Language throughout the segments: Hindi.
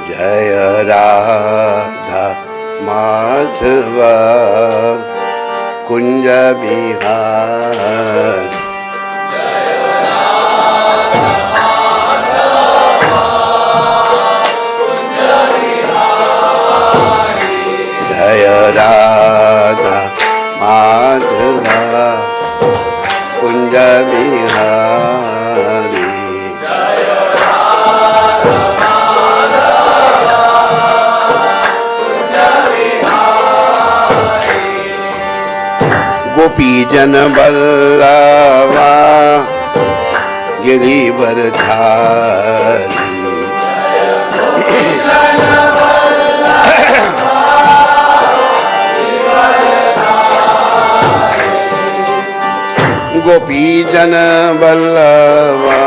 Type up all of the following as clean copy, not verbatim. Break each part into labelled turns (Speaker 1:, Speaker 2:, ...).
Speaker 1: जय राधा माधव कुंज बिहार। जय राधा माधव कुंज बिहारी। गोपी जन वल्लभा गिरिवरधारी। गोपी जन वल्लभा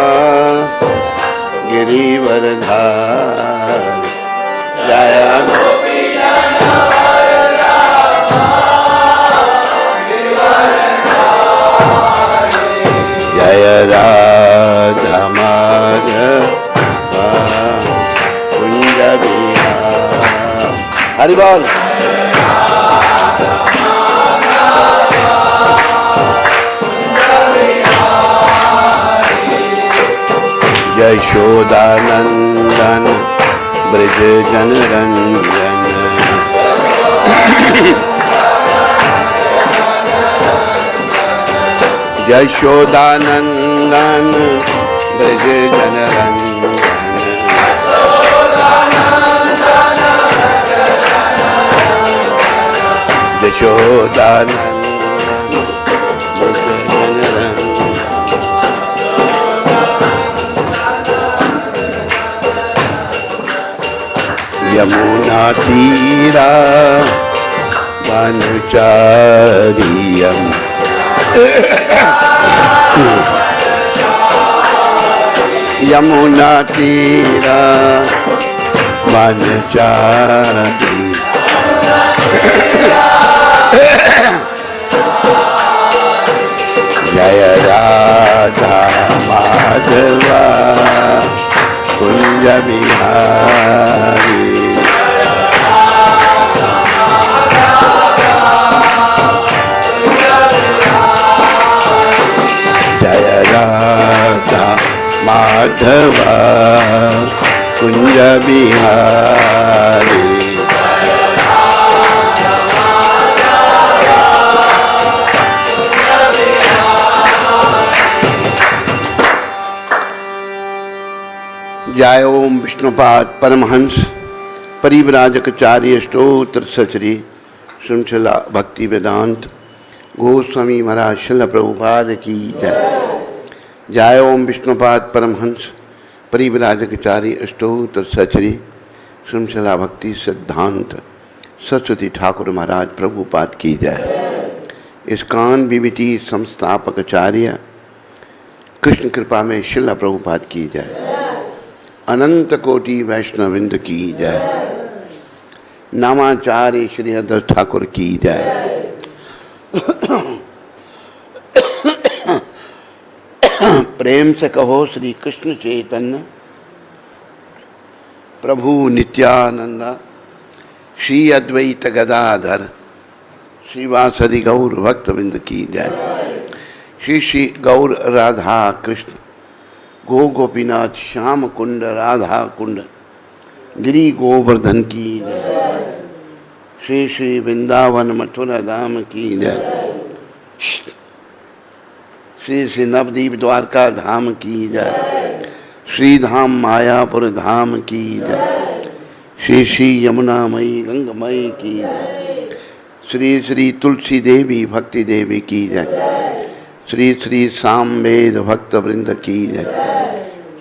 Speaker 1: गिरिवरधारी। जय जय राधा माधव कुंज बिहार। हरि बोल। यशोदानंदन ब्रज जन रंजन। यशोदानंदन ब्रज जन रंजन। यशोदानंदन ब्रज जन रंजन। यमुना तीरा वनचारियम। यमुना तीरा वनचारी। जय राधा माधव कुंज बिहारी। जय राधा माधव कुंज बिहारी। जय ओम विष्णुपाद परमहंस परिव्राजकाचार्य स्तोत्र सचरी श्रृंखला भक्ति वेदांत गोस्वामी महाराज श्रील प्रभुपाद की जय। जय ओम विष्णुपाद परमहंस परिव्राजकाचार्य स्तोत्र सचरी श्रृंखला भक्ति सिद्धांत सरस्वती ठाकुर महाराज प्रभुपाद की जय। इस्कान बीबीटी संस्थापकाचार्य कृष्ण कृपा में श्रील प्रभुपाद की जय। अनंत कोटि वैष्णववृंद की जय। नामाचार्य श्री हरदास ठाकुर की जय। प्रेम से कहो श्री कृष्ण चैतन्य प्रभु नित्यानंद श्री अद्वैत गदाधर श्रीवासदि गौर भक्तवृंद की जय। श्री श्री गौर राधा कृष्ण गो गोपीनाथ श्याम कुंड राधा कुंड गिरी गोवर्धन की जय। श्री श्री वृंदावन मथुरा धाम की जय। श्री श्री नवदीप द्वारका धाम की जय। श्री धाम मायापुर धाम की जय। श्री श्री यमुनामयी गंगमयी की जय। श्री श्री तुलसी देवी भक्ति देवी की जय। श्री श्री सामवेद भक्त वृंद की जय।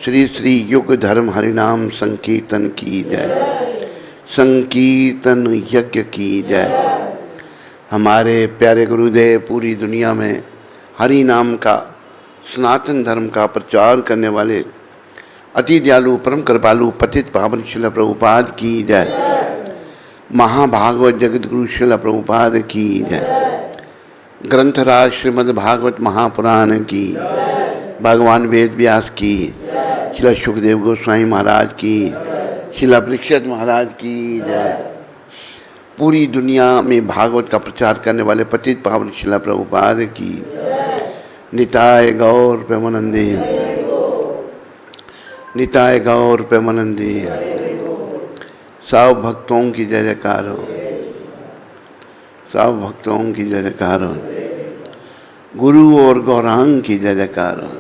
Speaker 1: श्री श्री युग धर्म हरिनाम संकीर्तन की जय। संकीर्तन यज्ञ की जय। हमारे प्यारे गुरुदेव पूरी दुनिया में हरि नाम का सनातन धर्म का प्रचार करने वाले अति दयालु परम कृपालु पतित पावन श्रील प्रभुपाद की जय। महाभागवत जगत गुरु श्रील प्रभुपाद की जय। ग्रंथराज श्रीमद् भागवत महापुराण की, भगवान वेद व्यास की, श्रील सुखदेव गोस्वामी महाराज की, श्रील परीक्षित महाराज की जय। पूरी दुनिया में भागवत का प्रचार करने वाले पतित पावन श्रील प्रभुपाद की निताय गौर प्रेमानंदे, निताय गौर प्रेमानंदे। सब भक्तों की जय जयकार हो, सब भक्तों की जय जयकार हो, गुरु और गौरांग की जय जयकार हो।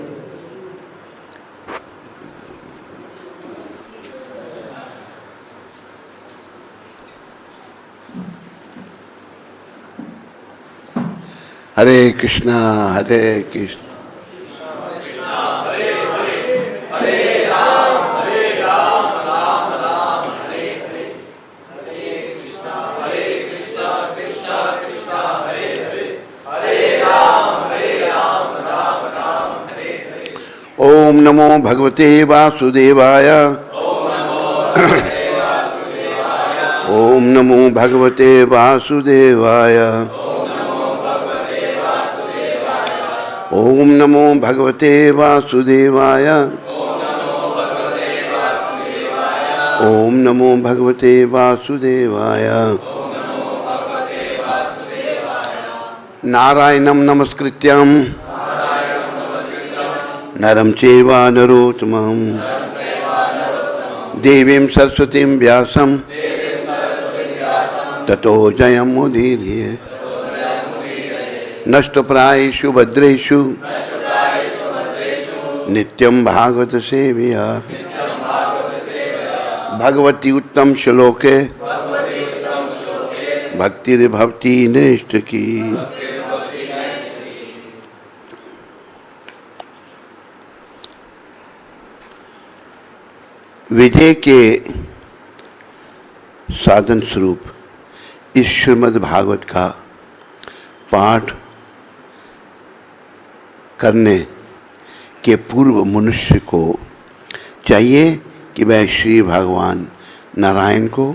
Speaker 1: हरे कृष्णा हरे कृष्ण ओम नमो भगवते वासुदेवाय, ओम नमो भगवते वासुदेवाय, ओम नमो भगवते वासुदेवाय, ओम नमो भगवते वासुदेवाय। नारायणं नमस्कृत्यं नरं चैव नरोत्तमं देवीं सरस्वतीं व्यासं ततो जयमुदीरये। नष्टप्रायेषु भद्रेषु नित्यं भागवत सेवया, भगवती उत्तम श्लोके भक्तिर्भवति नैष्ठिकी। विजय के साधन स्वरूप इस श्रीमद् भागवत का पाठ करने के पूर्व मनुष्य को चाहिए कि वह श्री भगवान नारायण को,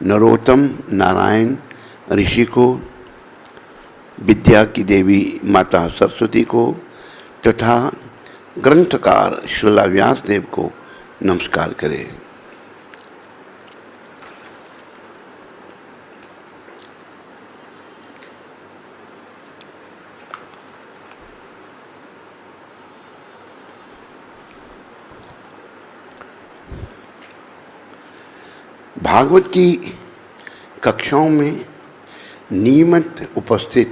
Speaker 1: नरोत्तम नारायण ऋषि को, विद्या की देवी माता सरस्वती को तथा ग्रंथकार श्रील व्यासदेव को नमस्कार करें। भागवत की कक्षाओं में नियमित उपस्थित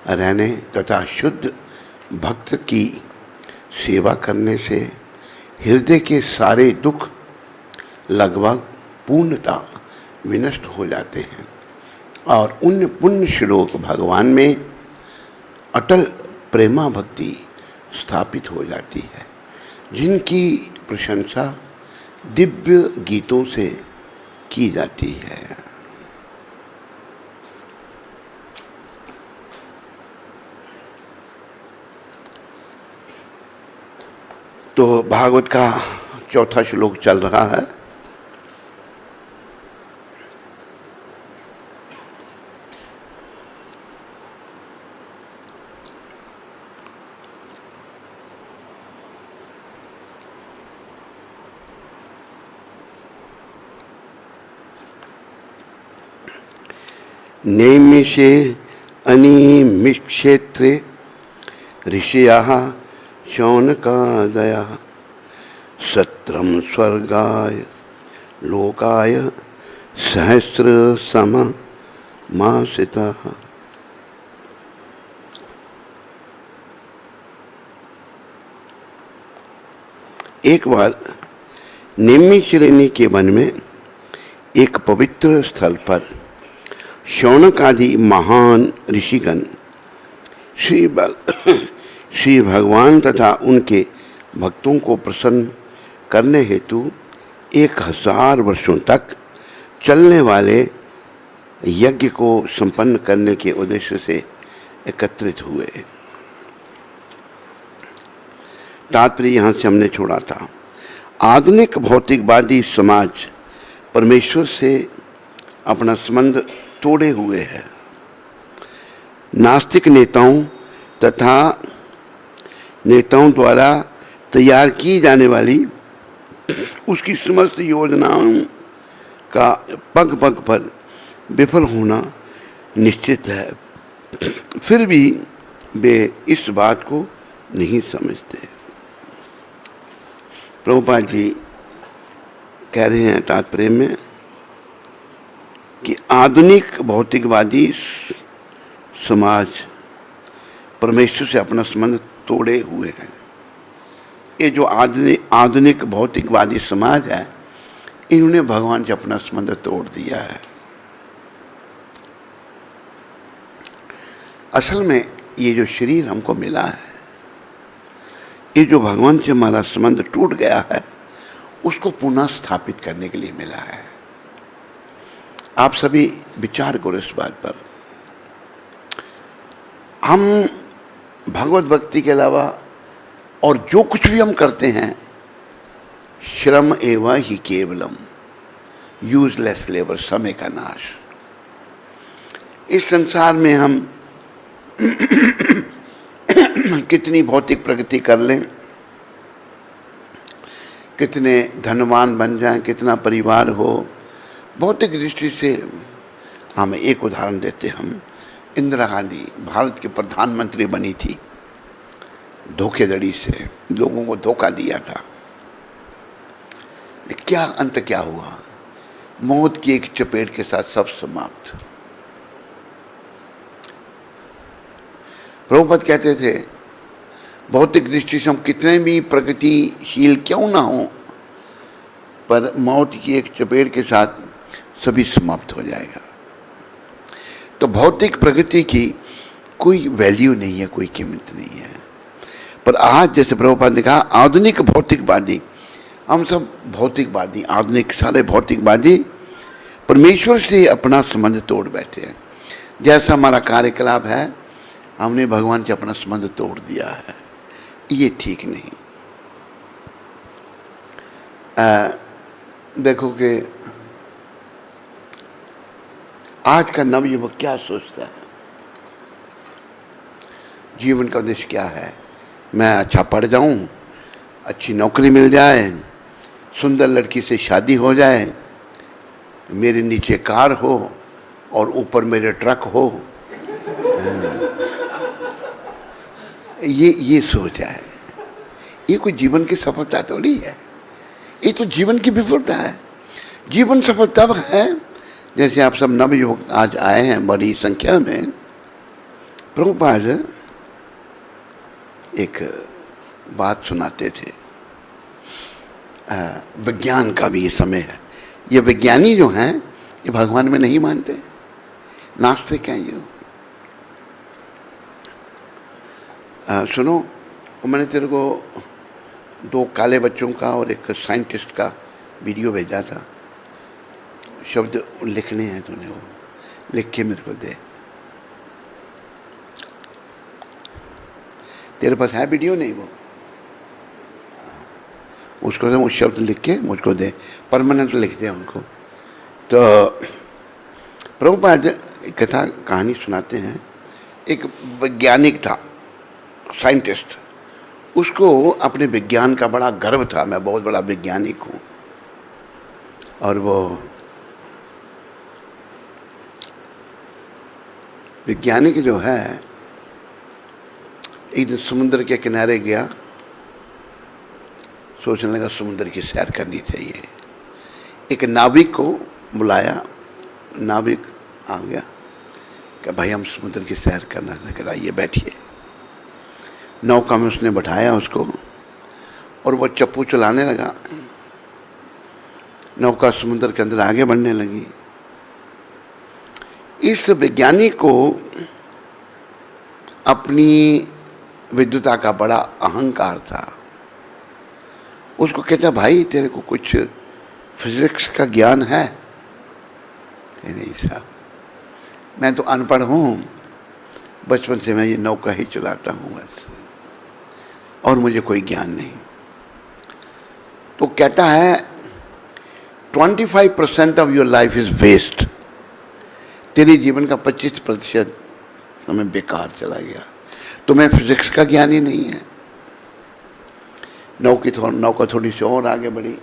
Speaker 1: रहने तथा शुद्ध भक्त की सेवा करने से हृदय के सारे दुख लगभग पूर्णतः विनष्ट हो जाते हैं और उन पुण्य श्लोक भगवान में अटल प्रेमा भक्ति स्थापित हो जाती है, जिनकी प्रशंसा दिव्य गीतों से की जाती है। तो भागवत का चौथा श्लोक चल रहा है। नैमिषे अनिमिक्षेत्रे ऋषयः शौनकादयः सत्रं स्वर्गाय लोकाय सहस्रसममासिताः। एक बार नैमिषारण्य के वन में एक पवित्र स्थल पर शौनक आदि महान ऋषिगण श्री भगवान तथा उनके भक्तों को प्रसन्न करने हेतु 1000 वर्षों तक चलने वाले यज्ञ को संपन्न करने के उद्देश्य से एकत्रित हुए। तात्पर्य यहाँ से हमने छोड़ा था। आधुनिक भौतिकवादी समाज परमेश्वर से अपना संबंध तोड़े हुए है। नास्तिक नेताओं तथा नेताओं द्वारा तैयार की जाने वाली उसकी समस्त योजनाओं का पग पग पर विफल होना निश्चित है। फिर भी वे इस बात को नहीं समझते। प्रभुपाद जी कह रहे हैं तात्पर्य में कि आधुनिक भौतिकवादी समाज परमेश्वर से अपना संबंध तोड़े हुए हैं। ये जो आधुनिक भौतिकवादी समाज है, इन्होंने भगवान से अपना संबंध तोड़ दिया है। असल में ये जो शरीर हमको मिला है, ये जो भगवान से हमारा संबंध टूट गया है, उसको पुनः स्थापित करने के लिए मिला है। आप सभी विचार करो इस बात पर। हम भगवत भक्ति के अलावा और जो कुछ भी हम करते हैं, श्रम एवं ही केवलम, यूजलेस लेबर, समय का नाश। इस संसार में हम कितनी भौतिक प्रगति कर लें, कितने धनवान बन जाएं, कितना परिवार हो, भौतिक दृष्टि से हम एक उदाहरण देते। हम इंदिरा गांधी भारत के प्रधानमंत्री बनी थी, धोखेधड़ी से लोगों को धोखा दिया था। क्या अंत क्या हुआ? मौत की एक चपेट के साथ सब समाप्त। प्रभुपाद कहते थे, भौतिक दृष्टि से हम कितने भी प्रगतिशील क्यों ना हो, पर मौत की एक चपेट के साथ सभी समाप्त हो जाएगा। तो भौतिक प्रगति की कोई वैल्यू नहीं है, कोई कीमत नहीं है। पर आज जैसे प्रभुपाद ने कहा, आधुनिक भौतिकवादी, हम सब भौतिकवादी, आधुनिक सारे भौतिकवादी परमेश्वर से अपना संबंध तोड़ बैठे हैं। जैसा हमारा कार्यकलाप है, हमने भगवान से अपना संबंध तोड़ दिया है। ये ठीक नहीं। देखो कि आज का नवयुवक क्या सोचता है, जीवन का उद्देश्य क्या है? मैं अच्छा पढ़ जाऊं, अच्छी नौकरी मिल जाए, सुंदर लड़की से शादी हो जाए, मेरे नीचे कार हो और ऊपर मेरे ट्रक हो। ये सोच है। ये कोई जीवन की सफलता थोड़ी है, ये तो जीवन की विफलता है। जीवन सफल तब है जैसे आप सब नवयुवक आज आए हैं बड़ी संख्या में। प्रभुपाद एक बात सुनाते थे। विज्ञान का भी ये समय है। ये विज्ञानी जो हैं, ये भगवान में नहीं मानते, नास्तिक हैं ये। सुनो, मैंने तेरे को 2 काले बच्चों का और एक साइंटिस्ट का वीडियो भेजा था। शब्द लिखने हैं, तूने वो लिख के मेरे को दे। तेरे पास है वीडियो? नहीं, वो उसको वो शब्द लिख के मुझको दे, परमानेंट लिख दे उनको। तो प्रभुपाद कथा कहानी सुनाते हैं। एक वैज्ञानिक था, साइंटिस्ट, उसको अपने विज्ञान का बड़ा गर्व था। मैं बहुत बड़ा वैज्ञानिक हूँ। और वो वैज्ञानिक जो है, एक दिन समुद्र के किनारे गया, सोचने लगा समुद्र की सैर करनी चाहिए। एक नाविक को बुलाया, नाविक आ गया कि भाई हम समुद्र की सैर करना चाहते, आइए बैठिए। नौका में उसने बैठाया उसको और वो चप्पू चलाने लगा। नौका समुद्र के अंदर आगे बढ़ने लगी। इस वैज्ञानिक को अपनी विद्वता का बड़ा अहंकार था। उसको कहता, भाई तेरे को कुछ फिजिक्स का ज्ञान है? नहीं साहब, मैं तो अनपढ़ हूँ, बचपन से मैं ये नौका ही चलाता हूँ बस, और मुझे कोई ज्ञान नहीं। तो कहता है 25% of your life is waste. तेरे जीवन का 25% समय बेकार चला गया। तुम्हें फिजिक्स का ज्ञान ही नहीं है। नौका थोड़ी सी और आगे बढ़ी,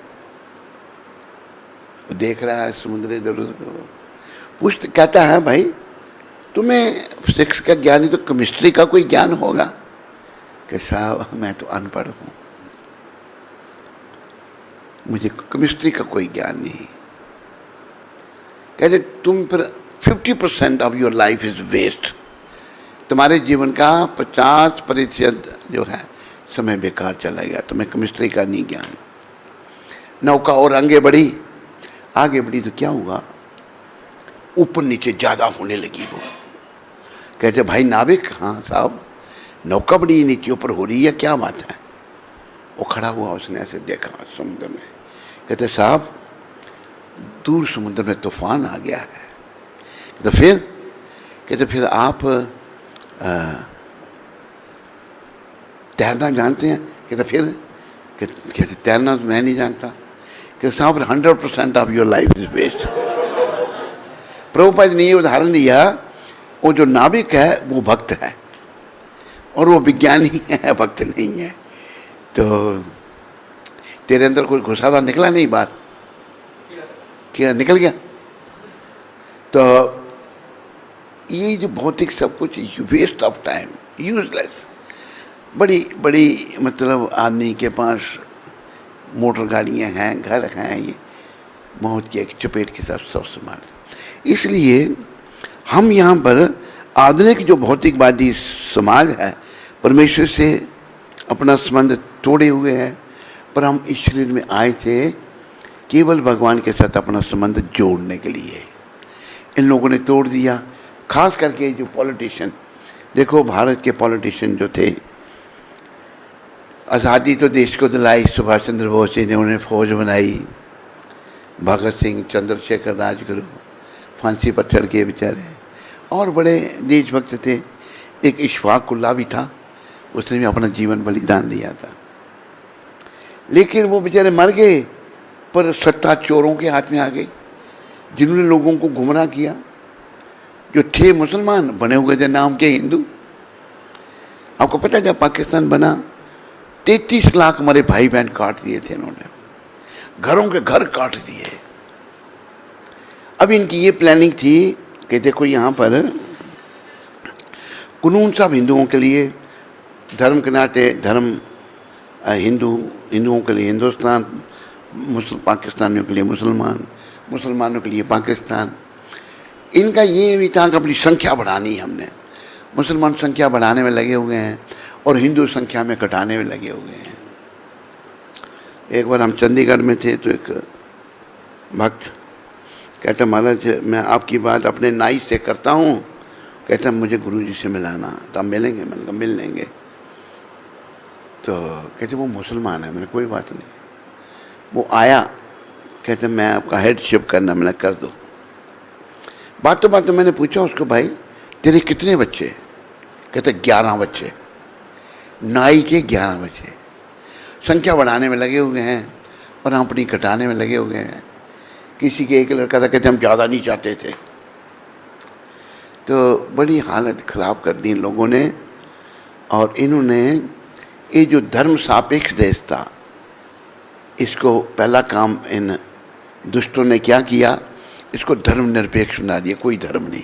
Speaker 1: देख रहा है समुद्र इधर उधर, कहता है भाई तुम्हें फिजिक्स का ज्ञान ही तो केमिस्ट्री का कोई ज्ञान होगा। कि साहब मैं तो अनपढ़ हूँ, मुझे केमिस्ट्री का कोई ज्ञान नहीं। कहते तुम फिर 50% of your life is waste. तुम्हारे जीवन का 50% जो है समय बेकार चला गया, तुम्हें केमिस्ट्री का नहीं ज्ञान। नौका और आगे बढ़ी तो क्या हुआ, ऊपर नीचे ज़्यादा होने लगी वो। कहते भाई नाविक, हाँ साहब नौका बड़ी नीचे ऊपर हो रही है, क्या बात है। वो खड़ा हुआ, उसने ऐसे देखा समुद्र में। कहते साहब दूर समुद्र में तूफान आ गया है। तो फिर आप तैरना जानते हैं? कहते तैरना तो मैं नहीं जानता। कहते साहब 100% of your life is waste. Prabhupada ने ये उदाहरण दिया, वो जो नाविक है वो भक्त है और वो विज्ञानी है, भक्त नहीं है। तो तेरे अंदर कोई घुसा था, निकला नहीं बाहर, क्या निकल गया। तो ये जो भौतिक सब कुछ वेस्ट ऑफ टाइम, यूजलेस। बड़ी मतलब आदमी के पास मोटर गाड़ियाँ हैं, घर हैं, ये मौत की एक चपेट के साथ सब समाज। इसलिए हम यहाँ पर आधुनिक जो भौतिकवादी समाज है परमेश्वर से अपना संबंध तोड़े हुए है, पर हम इस शरीर में आए थे केवल भगवान के साथ अपना संबंध जोड़ने के लिए। इन लोगों ने तोड़ दिया, खास करके जो पॉलिटिशियन। देखो भारत के पॉलिटिशियन जो थे, आज़ादी तो देश को दिलाई सुभाष चंद्र बोस जी ने, उन्हें फौज बनाई। भगत सिंह, चंद्रशेखर, राजगुरु फांसी पर चढ़ गए बेचारे, और बड़े देशभक्त थे। एक इशफाक उल्लाह भी था, उसने भी अपना जीवन बलिदान दिया था। लेकिन वो बेचारे मर गए, पर सत्ता चोरों के हाथ में आ गई, जिन्होंने लोगों को गुमराह किया। जो थे मुसलमान बने हुए थे नाम के हिंदू। आपको पता है जब पाकिस्तान बना 33 लाख हमारे भाई बहन काट दिए थे इन्होंने, घरों के घर काट दिए। अब इनकी ये प्लानिंग थी कि देखो यहाँ पर कानून सब हिंदुओं के लिए, धर्म के नाते धर्म हिंदुओं के लिए हिंदुस्तान, पाकिस्तानियों के लिए मुसलमान, मुसलमानों के लिए पाकिस्तान। इनका ये भी था कि अपनी संख्या बढ़ानी हमने। मुसलमान संख्या बढ़ाने में लगे हुए हैं और हिंदू संख्या में घटाने में लगे हुए हैं। एक बार हम चंडीगढ़ में थे तो एक भक्त कहता महाराज मैं आपकी बात अपने नाई से करता हूँ, कहता मुझे गुरुजी से मिलाना। तो हम मिलेंगे? मैंने कहा मिल लेंगे। तो कहते वो मुसलमान है। मैंने कोई बात नहीं। वो आया, कहते मैं आपका हेडशिप करना, मैंने कर दो। बातों मैंने पूछा उसको, भाई तेरे कितने बच्चे? कहते 11 बच्चे। नाई के 11 बच्चे। संख्या बढ़ाने में लगे हुए हैं और हम अपनी घटाने में लगे हुए हैं। किसी के एक लड़का था, कहते हम ज़्यादा नहीं चाहते थे। तो बड़ी हालत ख़राब कर दी इन लोगों ने। और इन्होंने ये जो धर्म सापेक्ष देश था, इसको पहला काम इन दुष्टों ने क्या किया, इसको धर्म निरपेक्ष बना दिया, कोई धर्म नहीं।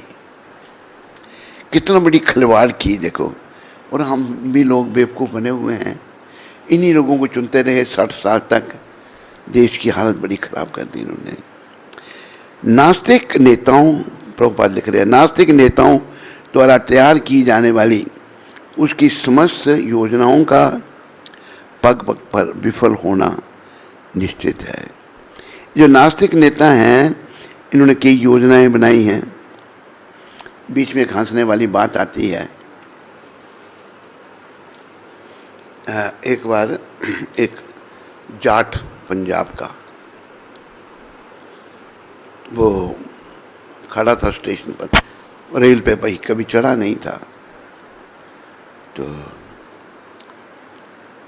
Speaker 1: कितना बड़ी खिलवाड़ की देखो। और हम भी लोग बेवकूफ़ बने हुए हैं, इन्हीं लोगों को चुनते रहे 60 साल तक। देश की हालत बड़ी ख़राब कर दी इन्होंने। नास्तिक नेताओं, प्रभुपाद लिख रहे हैं, नास्तिक नेताओं द्वारा तैयार की जाने वाली उसकी समस्त योजनाओं का पग पग पर विफल होना निश्चित है। जो नास्तिक नेता हैं इन्होंने कई योजनाएं बनाई हैं। बीच में एक हंसने वाली बात आती है। एक बार एक जाट पंजाब का वो खड़ा था स्टेशन पर, रेल पे भाई कभी चढ़ा नहीं था, तो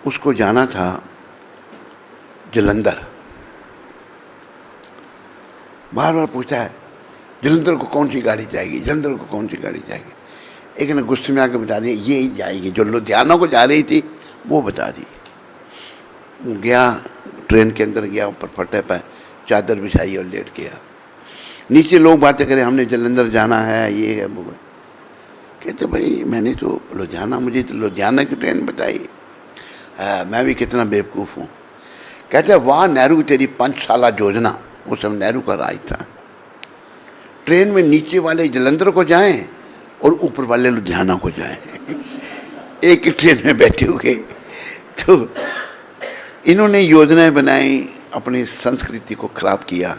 Speaker 1: उसको जाना था जलंधर। बार बार पूछा है जलंधर को कौन सी गाड़ी जाएगी, जलंधर को कौन सी गाड़ी जाएगी। एक ने गुस्से में आकर बता दिया ये ही जाएगी, जो लुधियाना को जा रही थी वो बता दी। गया ट्रेन के अंदर गया, ऊपर फटे पर चादर बिछाई और लेट गया। नीचे लोग बातें करें हमने जलंधर जाना है, ये है वो है। कहते भाई मैंने तो लुधियाना, मुझे तो लुधियाना की ट्रेन बताई। मैं भी कितना बेवकूफ़ हूँ। कहते वाह नेहरू तेरी 5 साला योजना, उस समय नेहरू का राज था। ट्रेन में नीचे वाले जलंधर को जाएं और ऊपर वाले लुधियाना को जाएं, एक ही ट्रेन में बैठे हुए। तो इन्होंने योजनाएं बनाई, अपनी संस्कृति को खराब किया।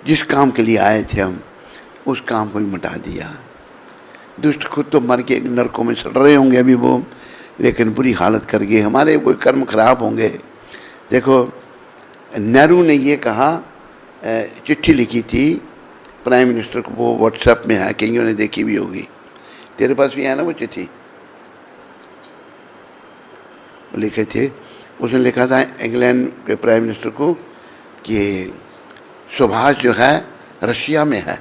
Speaker 1: जिस काम के लिए आए थे हम उस काम को भी मिटा दिया। दुष्ट खुद तो मर के नरकों में सड़ रहे होंगे अभी वो, लेकिन बुरी हालत कर गए, हमारे कोई कर्म खराब होंगे। देखो नेहरू ने ये कहा, चिट्ठी लिखी थी प्राइम मिनिस्टर को, वो व्हाट्सएप में है, कईयों ने देखी भी होगी, तेरे पास भी है ना वो चिट्ठी, लिखे थे। उसने लिखा था इंग्लैंड के प्राइम मिनिस्टर को कि सुभाष जो है रशिया में है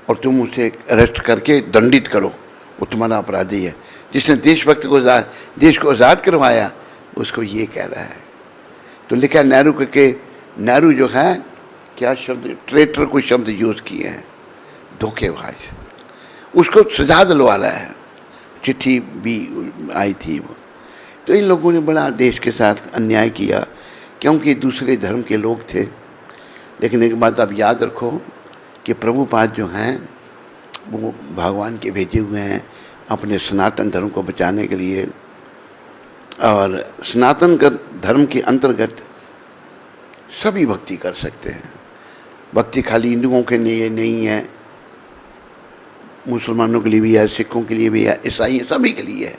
Speaker 1: और तुम उसे अरेस्ट करके दंडित करो, वो तुम्हारा अपराधी है। जिसने देशभक्त को देश को आज़ाद करवाया उसको ये कह रहा है। तो लिखा नेहरू के, नेहरू जो है क्या शब्द, ट्रेटर कोई शब्द यूज़ किए हैं, धोखेबाज, उसको सजा दिलवा रहा है। चिट्ठी भी आई थी वो। तो इन लोगों ने बड़ा देश के साथ अन्याय किया क्योंकि दूसरे धर्म के लोग थे। लेकिन एक बात आप याद रखो कि प्रभुपाद जो हैं वो भगवान के भेजे हुए हैं अपने सनातन धर्म को बचाने के लिए। और सनातन धर्म के अंतर्गत सभी भक्ति कर सकते हैं। भक्ति खाली हिंदुओं के लिए नहीं है, मुसलमानों के लिए भी है, सिखों के लिए भी है, ईसाई सभी के लिए है,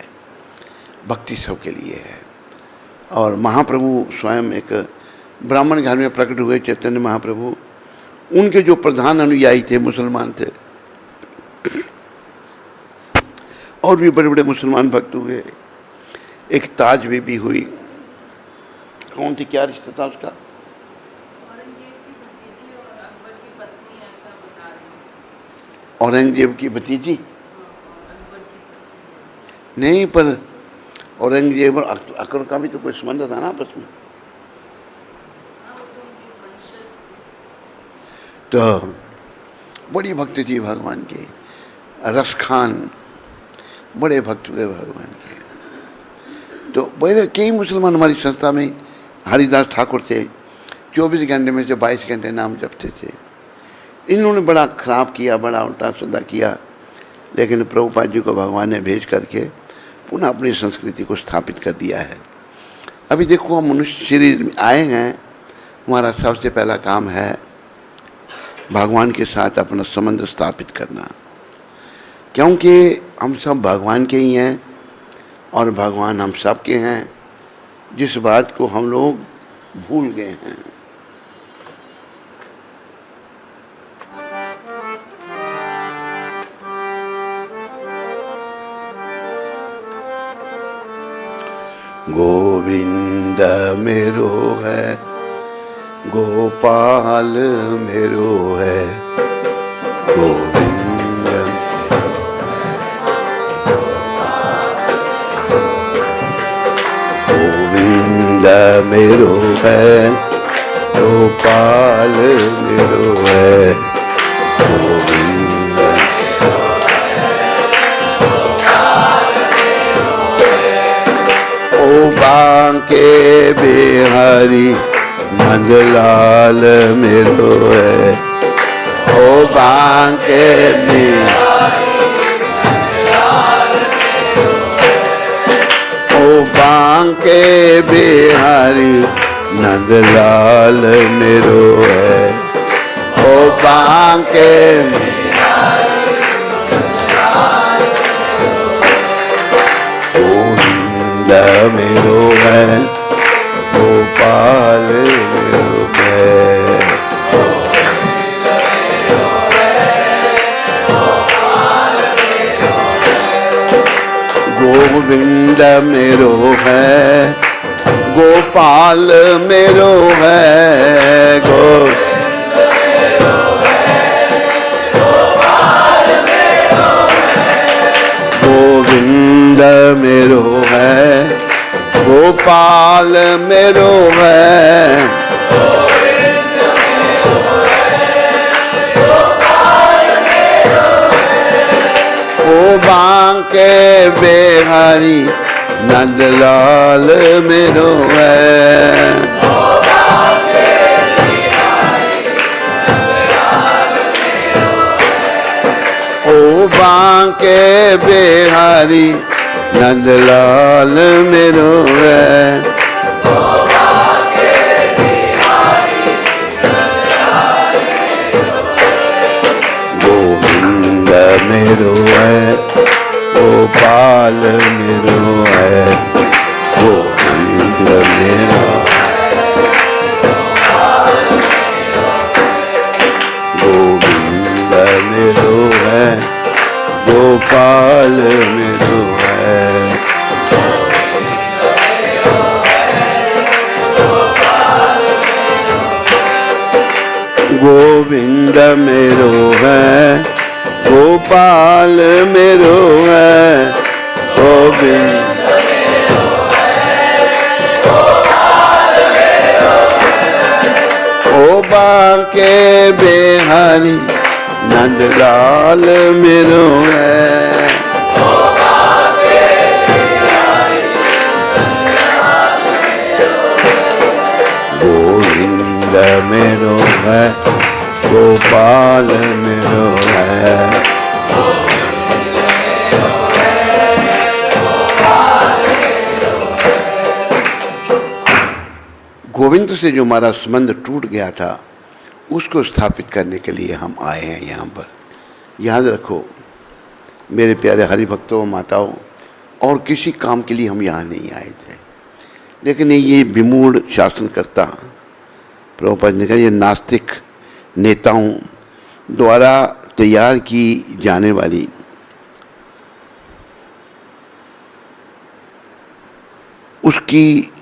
Speaker 1: भक्ति सबके लिए है। और महाप्रभु स्वयं एक ब्राह्मण घर में प्रकट हुए, चैतन्य महाप्रभु, उनके जो प्रधान अनुयायी थे मुसलमान थे, और भी बड़े बड़े मुसलमान भक्त हुए। एक ताज बीबी हुई, कौन थी, क्या रिश्ता था उसका, औरंगजेब की भतीजी नहीं, पर औरंगजेब और अकबर का भी तो कोई संबंध था ना आपस में। तो बड़ी भक्ति थी भगवान की। रस खान बड़े भक्त हुए भगवान के। तो बड़े कई मुसलमान हमारी संस्था में, हरिदास ठाकुर थे, 24 घंटे में से 22 घंटे नाम जपते थे। इन्होंने बड़ा खराब किया, बड़ा उल्टा सीधा किया, लेकिन प्रभुपाद जी को भगवान ने भेज करके पुनः अपनी संस्कृति को स्थापित कर दिया है। अभी देखो हम मनुष्य शरीर में आए हैं, हमारा सबसे पहला काम है भगवान के साथ अपना संबंध स्थापित करना, क्योंकि हम सब भगवान के ही हैं और भगवान हम सब के हैं, जिस बात को हम लोग भूल गए हैं। गोविंद मेरो है, गोपाल मेरो है, गोविंद गोविंद मेरो है, गोपाल मेरो है, गोविंद ओ बांके बिहारी नंदलाल मेरो है, ओ बांके बिहारी ओ बांके बिहारी नंदलाल मेरो है, ओ बांके गोविंद मेरो है, गोपाल मेरो है, गोविंद मेरो है, गोपाल मेरो है, गोविंद मेरो है, गोपाल मेरो है, ओ बांके बिहारी नंदलाल मेरो है, ओ बांके बिहारी नंदलाल मेरो है, गोविंद मेरो है, गोपाल मेरो है, गोविंद मेरो, गोविंद मेरो है, गोपाल मेरो है, गोविंद मेरो है, गोपाल मेरो है, गोविंद ओ बांके बिहारी नंदलाल मेरो है, गोविंद मेरो है, गोपाल मेरो है, गोविंद से जो हमारा संबंध टूट गया था उसको स्थापित करने के लिए हम आए हैं यहाँ पर। याद रखो मेरे प्यारे हरि भक्तों, माताओं, और किसी काम के लिए हम यहाँ नहीं आए थे, लेकिन ये विमूढ़ शासनकर्ता प्रभुपाद ने कहा ये नास्तिक नेताओं द्वारा तैयार की जाने वाली उसकी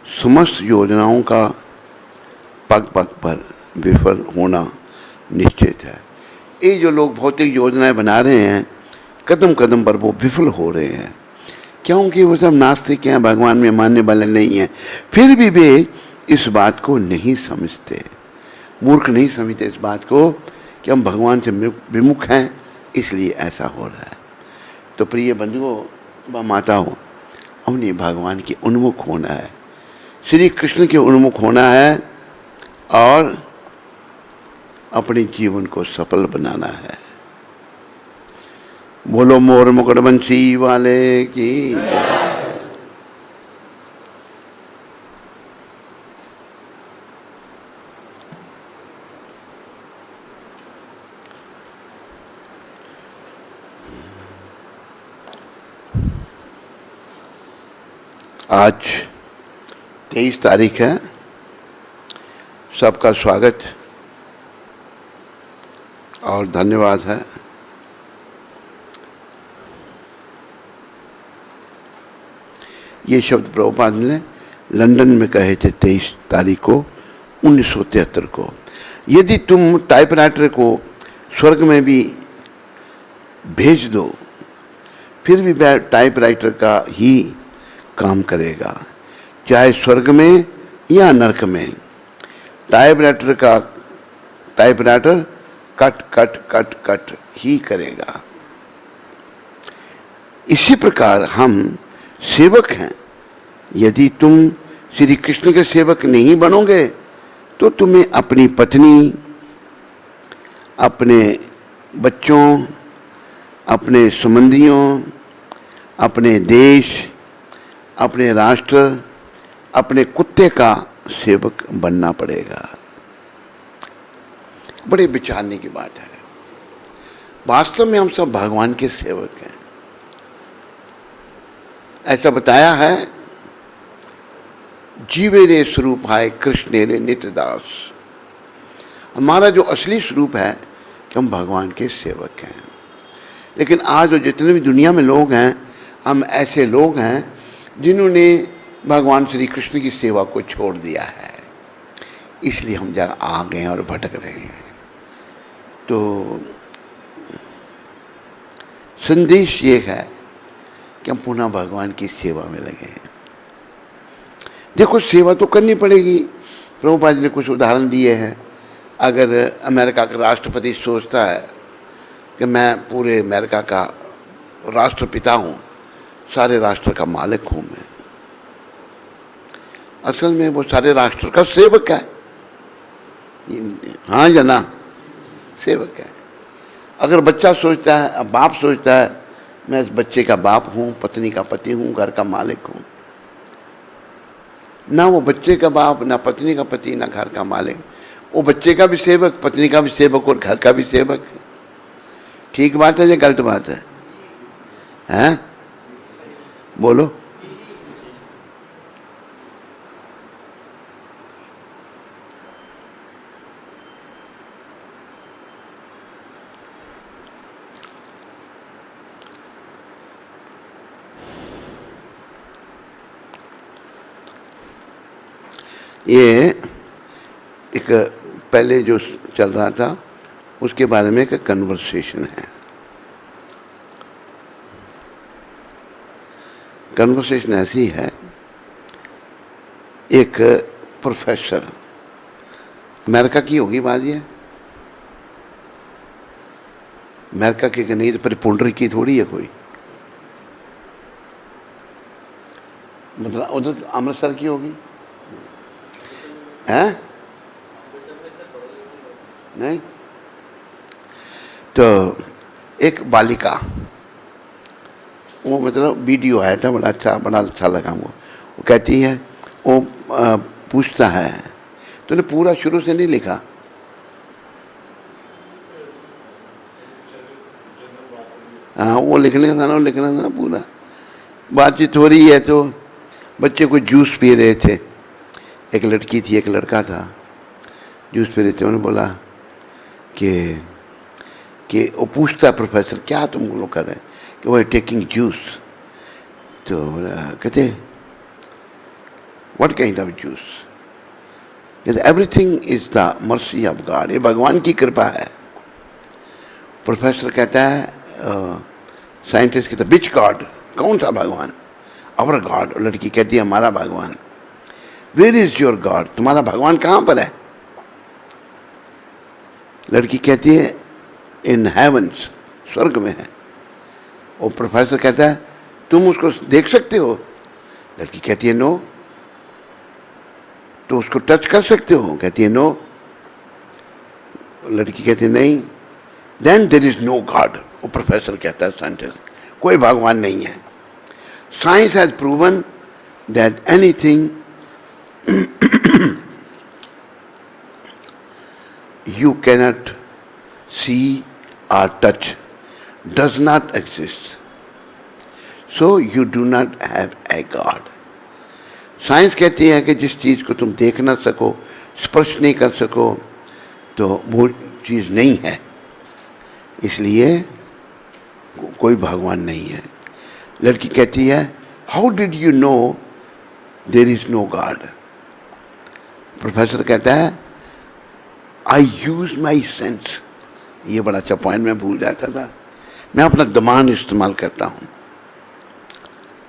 Speaker 1: समस्त योजनाओं का पग पग पर विफल होना निश्चित है। ये जो लोग भौतिक योजनाएं बना रहे हैं कदम कदम पर वो विफल हो रहे हैं, क्योंकि वो सब नास्तिक हैं, भगवान में मानने वाले नहीं हैं। फिर भी वे इस बात को नहीं समझते, मूर्ख नहीं समझते इस बात को कि हम भगवान से विमुख हैं, इसलिए ऐसा हो रहा है। तो प्रिय बंधुओं व माताओं, हमने भगवान के उन्मुख होना है, श्री कृष्ण के उन्मुख होना है और अपने जीवन को सफल बनाना है। बोलो मोर मुकुट बंसी वाले की। आज 23 तारीख है। सबका स्वागत और धन्यवाद है। ये शब्द प्रभुपाद ने लंदन में कहे थे 23 तारीख को 1973 को। यदि तुम टाइपराइटर को स्वर्ग में भी भेज दो फिर भी वह टाइपराइटर का ही काम करेगा, चाहे स्वर्ग में या नरक में। Typewriter cut cut cut cut ही करेगा। इसी प्रकार हम सेवक हैं। यदि तुम श्री कृष्ण के सेवक नहीं बनोगे तो तुम्हें अपनी पत्नी, अपने बच्चों, अपने संबंधियों, अपने देश, अपने राष्ट्र, अपने कुत्ते का सेवक बनना पड़ेगा। बड़े विचारने की बात है। वास्तव में हम सब भगवान के सेवक हैं। ऐसा बताया है, जीवे रे स्वरूप है कृष्ण रे नित्य दास। हमारा जो असली स्वरूप है कि हम भगवान के सेवक हैं। लेकिन आज जो जितने भी दुनिया में लोग हैं, हम ऐसे लोग हैं जिन्होंने भगवान श्री कृष्ण की सेवा को छोड़ दिया है, इसलिए हम जहाँ आ गए और भटक रहे हैं। तो संदेश ये है कि हम पुनः भगवान की सेवा में लगे हैं। देखो, सेवा तो करनी पड़ेगी। प्रभुपाद जी ने कुछ उदाहरण दिए हैं। अगर अमेरिका का राष्ट्रपति सोचता है कि मैं पूरे अमेरिका का राष्ट्रपिता हूँ, सारे राष्ट्र का मालिक हूँ मैं, असल में वो सारे राष्ट्र का सेवक है। हाँ या ना? सेवक है। अगर बच्चा सोचता है, बाप सोचता है मैं इस बच्चे का बाप हूँ, पत्नी का पति हूँ, घर का मालिक हूँ, ना वो बच्चे का बाप, ना पत्नी का पति, ना घर का मालिक। वो बच्चे का भी सेवक, पत्नी का भी सेवक और घर का भी सेवक है। ठीक बात है या गलत बात है? हैं? बोलो। ये एक पहले जो चल रहा था उसके बारे में एक कन्वर्सेशन है। कन्वर्सेशन ऐसी है, एक प्रोफेसर, अमेरिका की होगी बात, ये अमेरिका की नहीं तो परिपुंडरी की थोड़ी है कोई, मतलब उधर अमृतसर की होगी है? नहीं? तो एक बालिका, वो मतलब वीडियो आया था, बड़ा अच्छा लगा वो कहती है, वो पूछता है, तूने पूरा शुरू से नहीं लिखा? हाँ, वो लिखना था पूरा। बातचीत हो रही है तो बच्चे को जूस पी रहे थे, एक लड़की थी एक लड़का था, जूस पी रहे थे। उन्होंने बोला कि वो पूछता प्रोफेसर क्या तुम लोग कर रहे हैं, कि वो टेकिंग जूस। तो कहते व्हाट काइंड ऑफ जूस? कहते everything is the mercy of God, ये भगवान की कृपा है। प्रोफेसर कहता है, साइंटिस्ट कहता विच गॉड, कौन सा भगवान? Our God. लड़की कहती है हमारा भगवान। वेयर इज योर गॉड, तुम्हारा भगवान कहाँ पर है? लड़की कहती है इन हेवंस, स्वर्ग में है। और प्रोफेसर कहता है तुम उसको देख सकते हो? लड़की कहती है नो। तो उसको टच कर सकते हो? कहती है नो। लड़की कहती है नहीं। Then there is no God. वो प्रोफेसर कहता है साइंटिस्ट, कोई भगवान नहीं है। Science has proven that anything you cannot see or touch does not exist, so you do not have a God. Science कहती है कि जिस चीज़ को तुम देख ना सको, स्पर्श नहीं कर सको, तो वो चीज़ नहीं है, इसलिए कोई भगवान नहीं है। लड़की कहती है how did you know there is no God? Professor कहता है आई यूज माई सेंस। ये बड़ा अच्छा पॉइंट मैं भूल जाता था, मैं अपना दिमाग इस्तेमाल करता हूँ।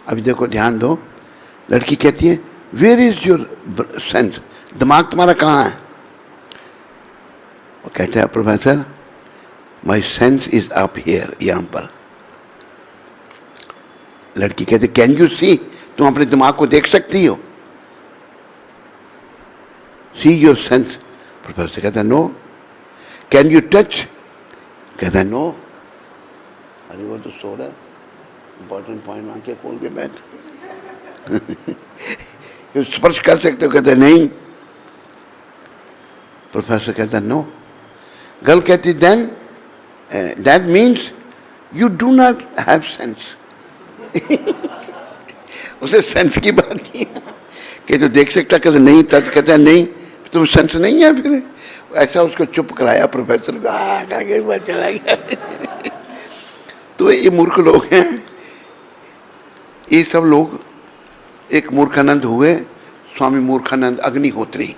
Speaker 1: अभी देखो ध्यान दो, लड़की कहती है वेयर इज योर सेंस, दिमाग तुम्हारा कहाँ है? वो कहता है professor my sense is up here, यहाँ पर। लड़की कहती कैन यू सी, तुम अपने दिमाग को देख सकती हो? See your sense. प्रोफेसर कहता है नो। Can you touch? कहता है नो। अरे वो तो सो रहा है, इंपॉर्टेंट पॉइंट आके खोल के बैठ। स्पर्श कर सकते हो? कहते नहीं। प्रोफेसर कहता नो। गर्ल कहती then that means you do not have sense. उसे सेंस की बात की कि तो देख सकता, कहते नहीं। टच कहता है नहीं, तुम सेंस नहीं है। फिर ऐसा उसको चुप कराया प्रोफेसर को, करके बार चला गया। तो ये मूर्ख लोग हैं, ये सब लोग एक मूर्खानंद हुए, स्वामी मूर्खानंद अग्निहोत्री।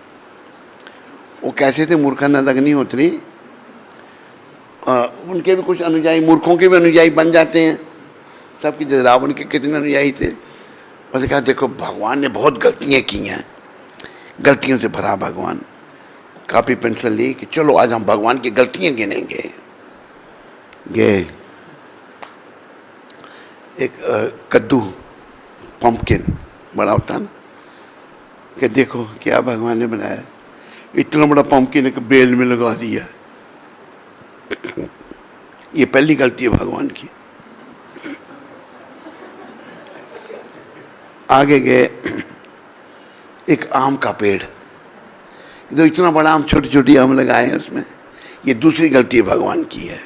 Speaker 1: वो कैसे थे मूर्खानंद अग्निहोत्री? उनके भी कुछ अनुयायी, मूर्खों के भी अनुयायी बन जाते हैं सबकी। जैसे रावण के कितने अनुयायी थे। उसने कहा देखो भगवान ने बहुत गलतियाँ की हैं, गलतियों से भरा भगवान। कापी पेंसिल ली कि चलो आज हम भगवान की गलतियाँ गिनेंगे। गए एक कद्दू, पंपकिन बड़ा होता ना, कि देखो क्या भगवान ने बनाया, इतना बड़ा पंपकिन एक बेल में लगा दिया। ये पहली गलती है भगवान की। आगे गए, एक आम का पेड़, तो इतना बड़ा आम, छोटी छोटी आम लगाए हैं उसमें, ये दूसरी गलती भगवान की है।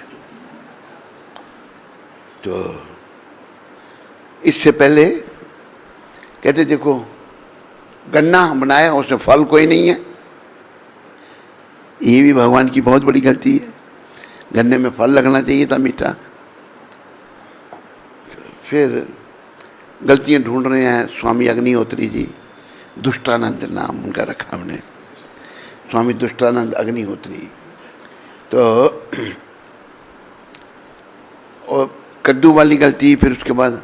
Speaker 1: तो इससे पहले कहते देखो गन्ना बनाया उसमें फल कोई नहीं है, ये भी भगवान की बहुत बड़ी गलती है। गन्ने में फल लगना चाहिए था मीठा। फिर गलतियां ढूंढ रहे हैं स्वामी अग्निहोत्री जी, दुष्टानंद नाम उनका रखा हमने, स्वामी दुष्टानंद अग्निहोत्री। तो और कद्दू वाली गलती, फिर उसके बाद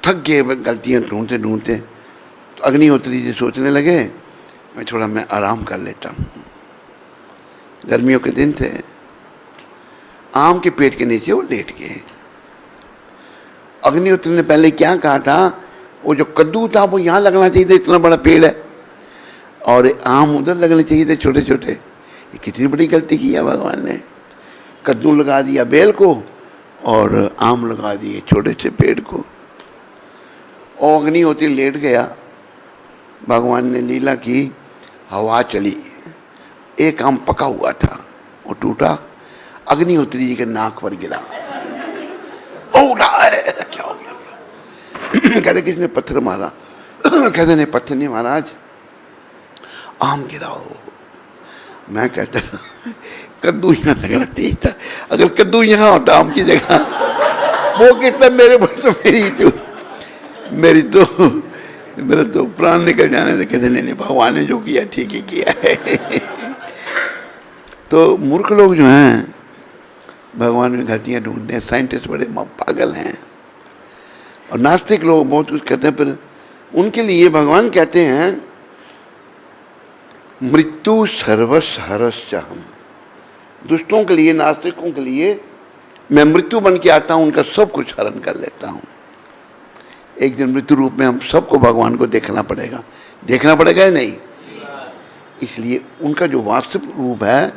Speaker 1: थक गए गलतियां ढूंढते ढूंढते। तो अग्निहोत्री जी सोचने लगे मैं आराम कर लेता हूँ। गर्मियों के दिन थे, आम के पेड़ के नीचे वो लेट गए। अग्निहोत्री ने पहले क्या कहा था, वो जो कद्दू था वो यहाँ लगना चाहिए था, इतना बड़ा पेड़ है, और आम उधर लगने चाहिए थे छोटे छोटे। ये कितनी बड़ी गलती की है भगवान ने। कद्दू लगा दिया बेल को और आम लगा दिए छोटे से पेड़ को। और अग्निहोत्री लेट गया। भगवान ने लीला की, हवा चली, एक आम पका हुआ था वो टूटा, अग्निहोत्री जी के नाक पर गिरा। क्या हो गया? कहते किसने पत्थर मारा? कहते नहीं पत्थर नहीं महाराज, आम गिरा हो। मैं कहता कद्दू यहाँ लगना चाहिए था, अगर कद्दू यहाँ होता आम की जगह, वो कहता मेरे तो प्राण निकल जाने थे। कहते नहीं भगवान ने जो किया ठीक ही किया है। तो मूर्ख लोग जो हैं भगवान में गलतियां ढूंढते हैं, साइंटिस्ट बड़े पागल हैं। और नास्तिक लोग बहुत कुछ कहते हैं, पर उनके लिए भगवान कहते हैं मृत्यु सर्वस हरश्चाहम। दुष्टों के लिए, नास्तिकों के लिए मैं मृत्यु बन के आता हूं, उनका सब कुछ हरण कर लेता हूं। एक दिन मृत्यु रूप में हम सबको भगवान को देखना पड़ेगा या नहीं? इसलिए उनका जो वास्तविक रूप है,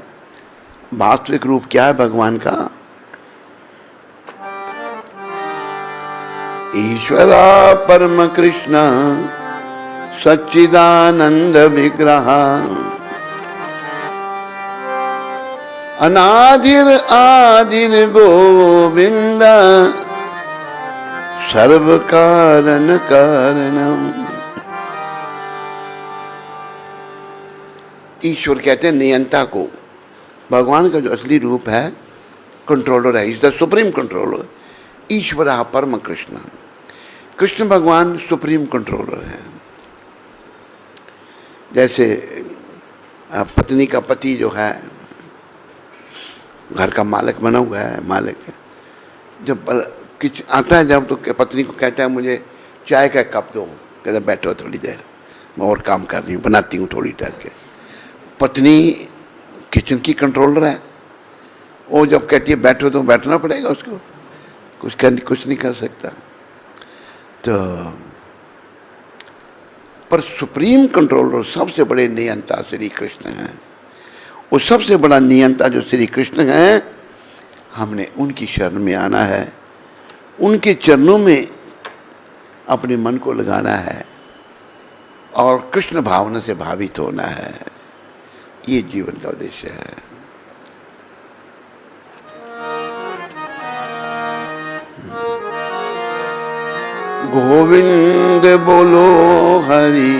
Speaker 1: वास्तविक रूप क्या है भगवान का? ईश्वरा परम कृष्ण सच्चिदानंद विग्रह, अनादिर आदिर गोविंद, सर्व कारण कारणम। ईश्वर कहते हैं नियंता को। भगवान का जो असली रूप है कंट्रोलर है, इज द सुप्रीम कंट्रोलर। ईश्वर परम कृष्ण, कृष्ण भगवान सुप्रीम कंट्रोलर है। जैसे पत्नी का पति जो है घर का मालिक बना हुआ है, मालिक है। जब कुछ आता है जब, तो पत्नी को कहता है मुझे चाय का कप दो, कहता बैठो थोड़ी देर, मैं और काम कर रही हूँ, बनाती हूँ थोड़ी देर के। पत्नी किचन की कंट्रोलर है, वो जब कहती है बैठो तो बैठना पड़ेगा उसको, कुछ नहीं कर सकता। तो पर सुप्रीम कंट्रोलर, सबसे बड़े नियंता श्री कृष्ण हैं। वो सबसे बड़ा नियंता जो श्री कृष्ण हैं, हमने उनकी शरण में आना है, उनके चरणों में अपने मन को लगाना है और कृष्ण भावना से भावित होना है। ये जीवन का उद्देश्य है। गोविंद बोलो हरि,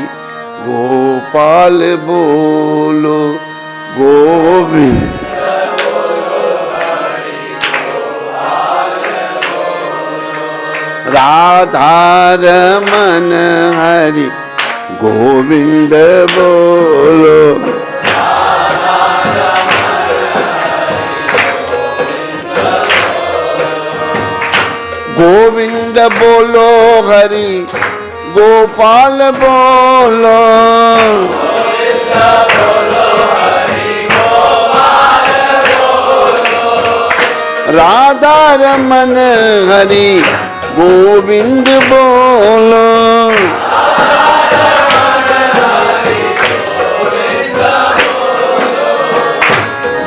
Speaker 1: गोपाल बोलो गोविंद, राधा राधारमन हरि गोविंद बोलो। गोविंद बोलो हरि गोपाल बोलो। राधा रमन हरि गोविंद बोलो।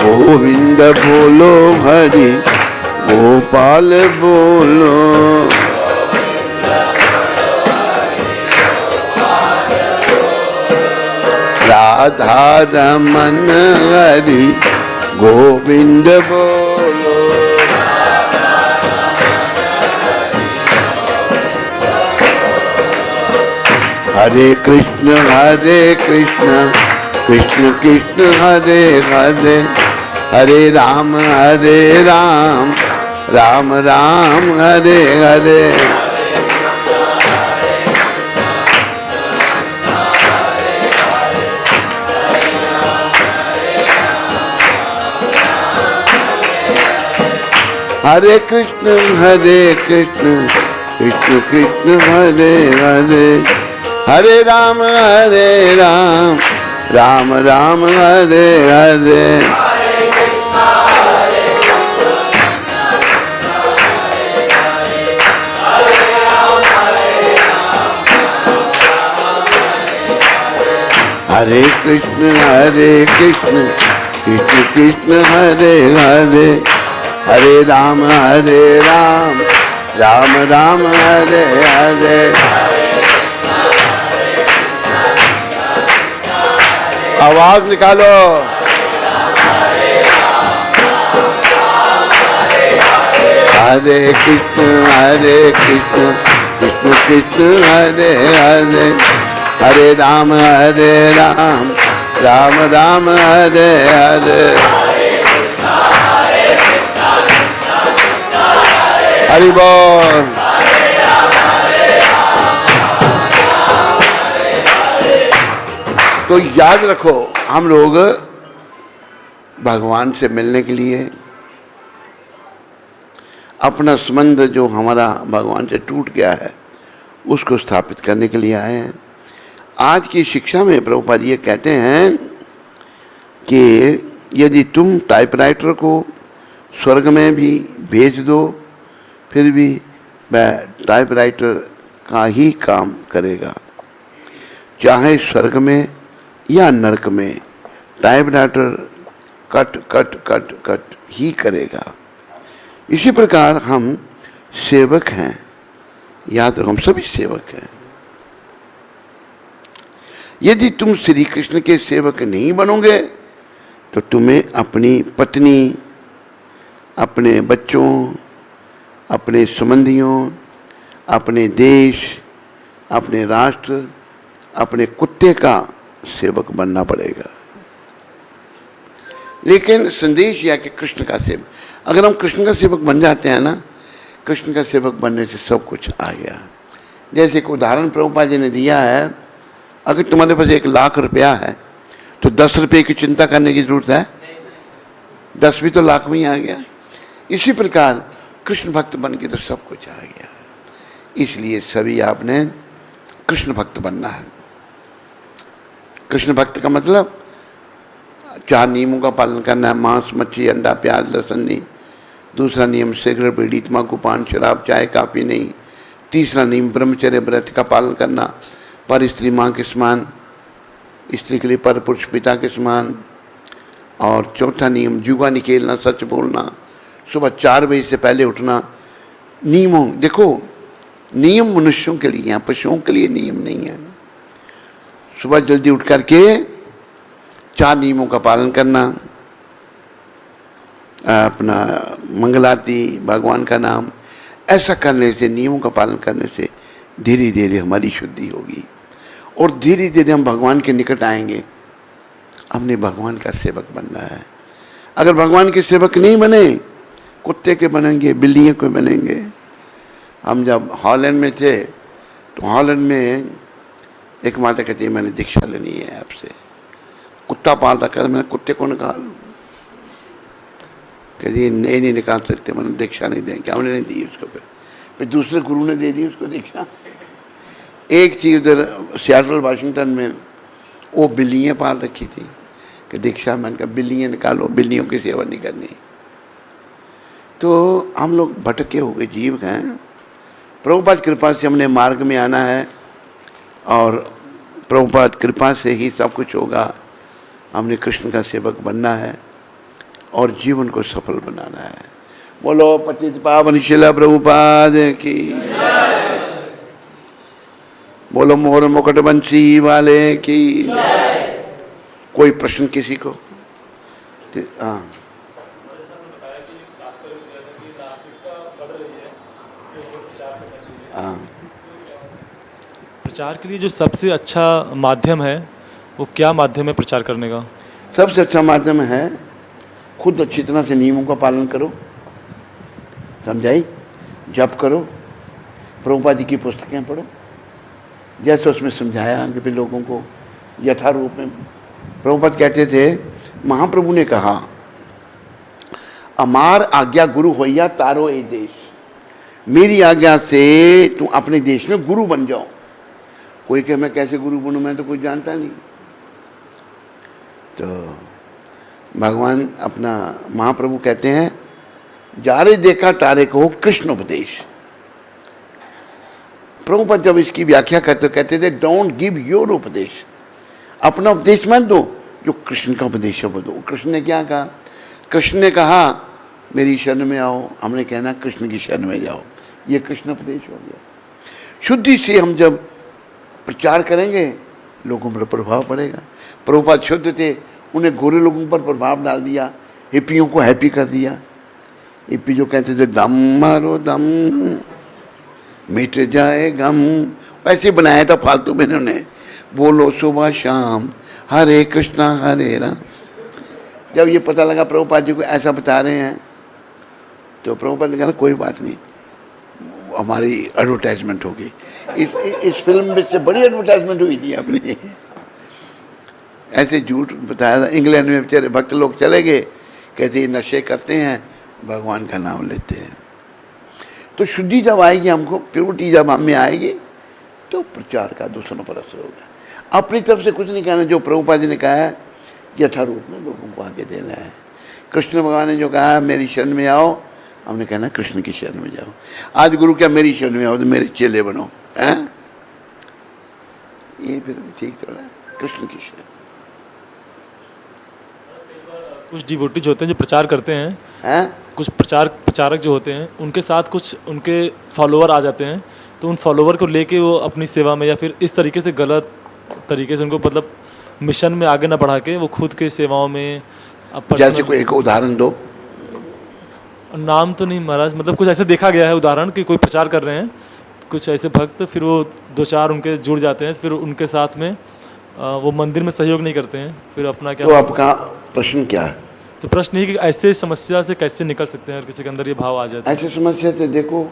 Speaker 1: गोविंद बोलो हरि गोपाल बोलो। राधा रमन हरि गोविंद बोलो। हरे कृष्ण कृष्ण कृष्ण हरे हरे, हरे राम राम राम हरे हरे। हरे कृष्ण कृष्ण कृष्ण हरे हरे, हरे राम राम राम हरे हरे। हरे कृष्ण कृष्ण कृष्ण हरे हरे, हरे राम राम राम हरे हरे। आवाज निकालो। हरे कृष्ण कृष्ण कृष्ण हरे हरे, हरे राम राम राम हरे हरे। हरि बोल। तो याद रखो, हम लोग भगवान से मिलने के लिए, अपना संबंध जो हमारा भगवान से टूट गया है उसको स्थापित करने के लिए आए हैं। आज की शिक्षा में प्रभुपाद ये कहते हैं कि यदि तुम टाइपराइटर को स्वर्ग में भी भेज दो फिर भी वह टाइपराइटर का ही काम करेगा, चाहे स्वर्ग में या नरक में typewriter cut cut cut cut ही करेगा। इसी प्रकार हम सेवक हैं, याद रखो हम सभी सेवक हैं। यदि तुम श्री कृष्ण के सेवक नहीं बनोगे तो तुम्हें अपनी पत्नी, अपने बच्चों, अपने संबंधियों, अपने देश, अपने राष्ट्र, अपने कुत्ते का सेवक बनना पड़ेगा। लेकिन संदेश यह कि कृष्ण का सेवक, अगर हम कृष्ण का सेवक बन जाते हैं ना, कृष्ण का सेवक बनने से सब कुछ आ गया। जैसे एक उदाहरण प्रभुपाद जी ने दिया है, अगर तुम्हारे पास 1 लाख रुपया है तो 10 रुपये की चिंता करने की जरूरत है? 10 भी तो लाख में ही आ गया। इसी प्रकार कृष्ण भक्त बन के तो सब कुछ आ गया। इसलिए सभी आपने कृष्ण भक्त बनना है। कृष्ण भक्त का मतलब 4 नियमों का पालन करना है, मांस मच्छी अंडा प्याज लहसुन नहीं। दूसरा नियम सिगरेट बीड़ी तम्बाकू पान शराब चाय काफ़ी नहीं। तीसरा नियम ब्रह्मचर्य व्रत का पालन करना, पर स्त्री माँ के समान, स्त्री के लिए पर पुरुष पिता के समान। और चौथा नियम जुआ नहीं खेलना, सच बोलना, सुबह 4 बजे से पहले उठना। नियमों देखो, नियम मनुष्यों के लिए हैं, पशुओं के लिए नियम नहीं है। सुबह जल्दी उठ करके 4 नियमों का पालन करना, अपना मंगलारती, भगवान का नाम, ऐसा करने से, नियमों का पालन करने से धीरे धीरे हमारी शुद्धि होगी और धीरे धीरे हम भगवान के निकट आएंगे। हमने भगवान का सेवक बनना है। अगर भगवान के सेवक नहीं बने, कुत्ते के बनेंगे, बिल्लियों के बनेंगे, हम जब हॉलैंड में थे तो हॉलैंड में एक माता कहती है मैंने दीक्षा लेनी है आपसे। कुत्ता पालता कर, मैंने कुत्ते को निकाल, कहती नहीं निकाल सकते, मैंने दीक्षा नहीं देंगे। हमने नहीं दी उसको, फिर दूसरे गुरु ने दे दी उसको दीक्षा। एक चीज़ उधर सियाटल वाशिंगटन में वो बिल्लियाँ पाल रखी थी कि दीक्षा, मैंने कहा बिल्लियाँ निकालो, बिल्लियों की सेवा नहीं करनी। तो हम लोग भटके हुए जीव हैं। प्रभुपाद कृपा से हमने मार्ग में आना है और प्रभुपाद कृपा से ही सब कुछ होगा। हमने कृष्ण का सेवक बनना है और जीवन को सफल बनाना है। बोलो पतित पावन शिला प्रभुपाद की, बोलो मोर मुकुट बंसी वाले की। कोई प्रश्न किसी को? हाँ,
Speaker 2: प्रचार के लिए जो सबसे अच्छा माध्यम है वो क्या माध्यम है प्रचार करने का?
Speaker 1: सबसे अच्छा माध्यम है खुद अच्छी तरह से नियमों का पालन करो, समझाई, जप करो, प्रभुपाद जी की पुस्तकें पढ़ो, जैसे उसमें समझाया कि फिर लोगों को यथारूप में। प्रभुपाद कहते थे, महाप्रभु ने कहा अमार आज्ञा गुरु होइया तारो ए देश, मेरी आज्ञा से तुम अपने देश में गुरु बन जाओ। कोई कहे मैं कैसे गुरु बनूं, मैं तो कुछ जानता नहीं। तो भगवान अपना महाप्रभु कहते हैं जारे देखा तारे को कृष्ण उपदेश। प्रभुपाद जब इसकी व्याख्या करते कहते थे डोंट गिव योर उपदेश, अपना उपदेश मत दो, जो कृष्ण का उपदेश है वो दो। कृष्ण ने क्या कहा? कृष्ण ने कहा मेरी शरण में आओ, हमने कहना कृष्ण की शरण में जाओ। ये कृष्ण उपदेश हो गया। शुद्धि से हम जब प्रचार करेंगे लोगों पर प्रभाव पड़ेगा। प्रभुपाद शुद्ध थे, उन्हें गोरे लोगों पर प्रभाव डाल दिया, हिप्पियों को हैप्पी कर दिया। हिप्पी जो कहते थे दम मारो दम मिट जाए गम, वैसे बनाया था फालतू में इन्होंने। बोलो सुबह शाम हरे कृष्णा हरे राम। जब ये पता लगा प्रभुपाद जी को ऐसा बता रहे हैं तो प्रभुपाद ने कहा कोई बात नहीं, हमारी एडवर्टाइजमेंट होगी। इस फिल्म में से बड़ी एडवर्टाइजमेंट हुई थी अपनी। ऐसे झूठ बताया था। इंग्लैंड में बेचारे भक्त लोग चले गए, कहते नशे करते हैं, भगवान का नाम लेते हैं। तो शुद्धि जब आएगी हमको, प्योरिटी जब हम में आएगी तो प्रचार का दूसरों पर असर होगा। अपनी तरफ से कुछ नहीं कहना, जो प्रभुपाद जी ने कहा है यथारूप में लोगों को आगे देना है। कृष्ण भगवान ने जो कहा मेरी शरण में आओ, हमने कहना कृष्ण की शरण में जाओ। आज गुरु क्या मेरी शरण में आओ तो मेरे चेले बनो, हैं? ये फिर ठीक थोड़ा है, कृष्ण की शरण।
Speaker 2: कुछ डिवोटीज होते हैं जो प्रचार करते हैं, कुछ प्रचारक जो होते हैं उनके साथ कुछ उनके फॉलोअर आ जाते हैं, तो उन फॉलोअर को लेके वो अपनी सेवा में या फिर इस तरीके से गलत तरीके से उनको मतलब मिशन में आगे ना बढ़ा के वो खुद के सेवाओं में।
Speaker 1: जैसे कोई एक उदाहरण दो।
Speaker 2: नाम तो नहीं महाराज, मतलब कुछ ऐसे देखा गया है उदाहरण कि कोई प्रचार कर रहे हैं, कुछ ऐसे भक्त, फिर वो दो चार उनके जुड़ जाते हैं, फिर उनके साथ में वो मंदिर में सहयोग नहीं करते हैं, फिर अपना क्या।
Speaker 1: तो आपका प्रश्न क्या है?
Speaker 2: तो प्रश्न ये कि ऐसे समस्या से कैसे निकल सकते हैं अगर किसी के अंदर ये भाव आ जाए?
Speaker 1: ऐसे समस्या थे, देखो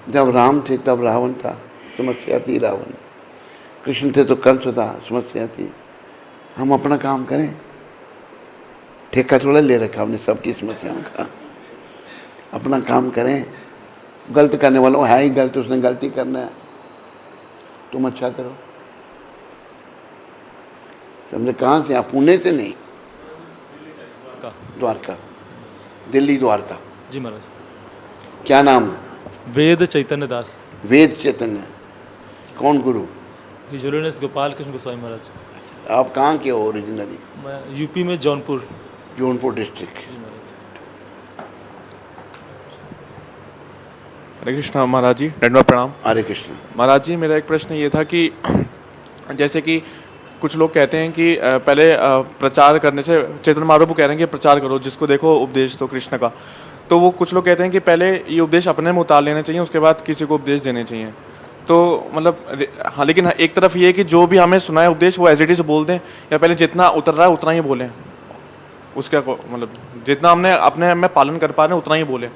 Speaker 1: जब राम थे तब रावण था, समस्या थी रावण। कृष्ण थे तो कंस था, समस्या थी। हम अपना काम करें, ठेका थोड़ा ले रखा हमने सबकी समस्याओं का। अपना काम करें, गलत करने वालों है ही गलत, उसने गलती करना है, तुम अच्छा करो। समझे? कहाँ से? आप पुणे से नहीं, द्वारका, दिल्ली द्वारका।
Speaker 2: जी महाराज।
Speaker 1: क्या नाम?
Speaker 2: वेद चैतन्य दास।
Speaker 1: वेद चैतन्य। कौन गुरु?
Speaker 2: हिज होलीनेस गोपाल कृष्ण गोस्वामी महाराज।
Speaker 1: आप कहाँ के हो ओरिजिनली?
Speaker 2: मैं यूपी में जौनपुर
Speaker 1: डिस्ट्रिक्ट।
Speaker 2: जी महाराज।
Speaker 3: हरे कृष्णा महाराज जी, दंडवत प्रणाम।
Speaker 1: हरे कृष्ण
Speaker 3: महाराज जी, मेरा एक प्रश्न ये था कि जैसे कि कुछ लोग कहते हैं कि पहले प्रचार करने से, चैतन्य महाप्रभु कह रहे हैं कि प्रचार करो, जिसको देखो उपदेश दो कृष्ण का, तो वो कुछ लोग कहते हैं कि पहले ये उपदेश अपने में उतार लेने चाहिए, उसके बाद किसी को उपदेश देने चाहिए। तो मतलब हाँ, लेकिन एक तरफ ये है कि जो भी हमें सुना है उपदेश वो एज इट इज बोल दें, या पहले जितना उतर रहा है उतना ही बोलें, उसका मतलब जितना हमने अपने में पालन कर पा रहे हैं उतना ही बोलें।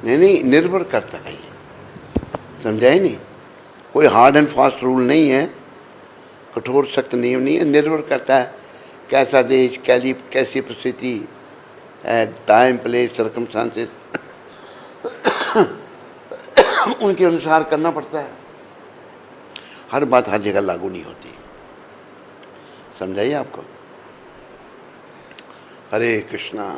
Speaker 1: नहीं, निर्भर करता है ये। समझा ही नहीं? कोई हार्ड एंड फास्ट रूल नहीं है, कठोर सख्त नियम नहीं है, निर्भर करता है कैसा देश, कैसी परिस्थिति है, टाइम प्लेस सर्कमस्टांसेस, उनके अनुसार करना पड़ता है। हर बात हर जगह लागू नहीं होती। समझाइए आपको? हरे कृष्णा।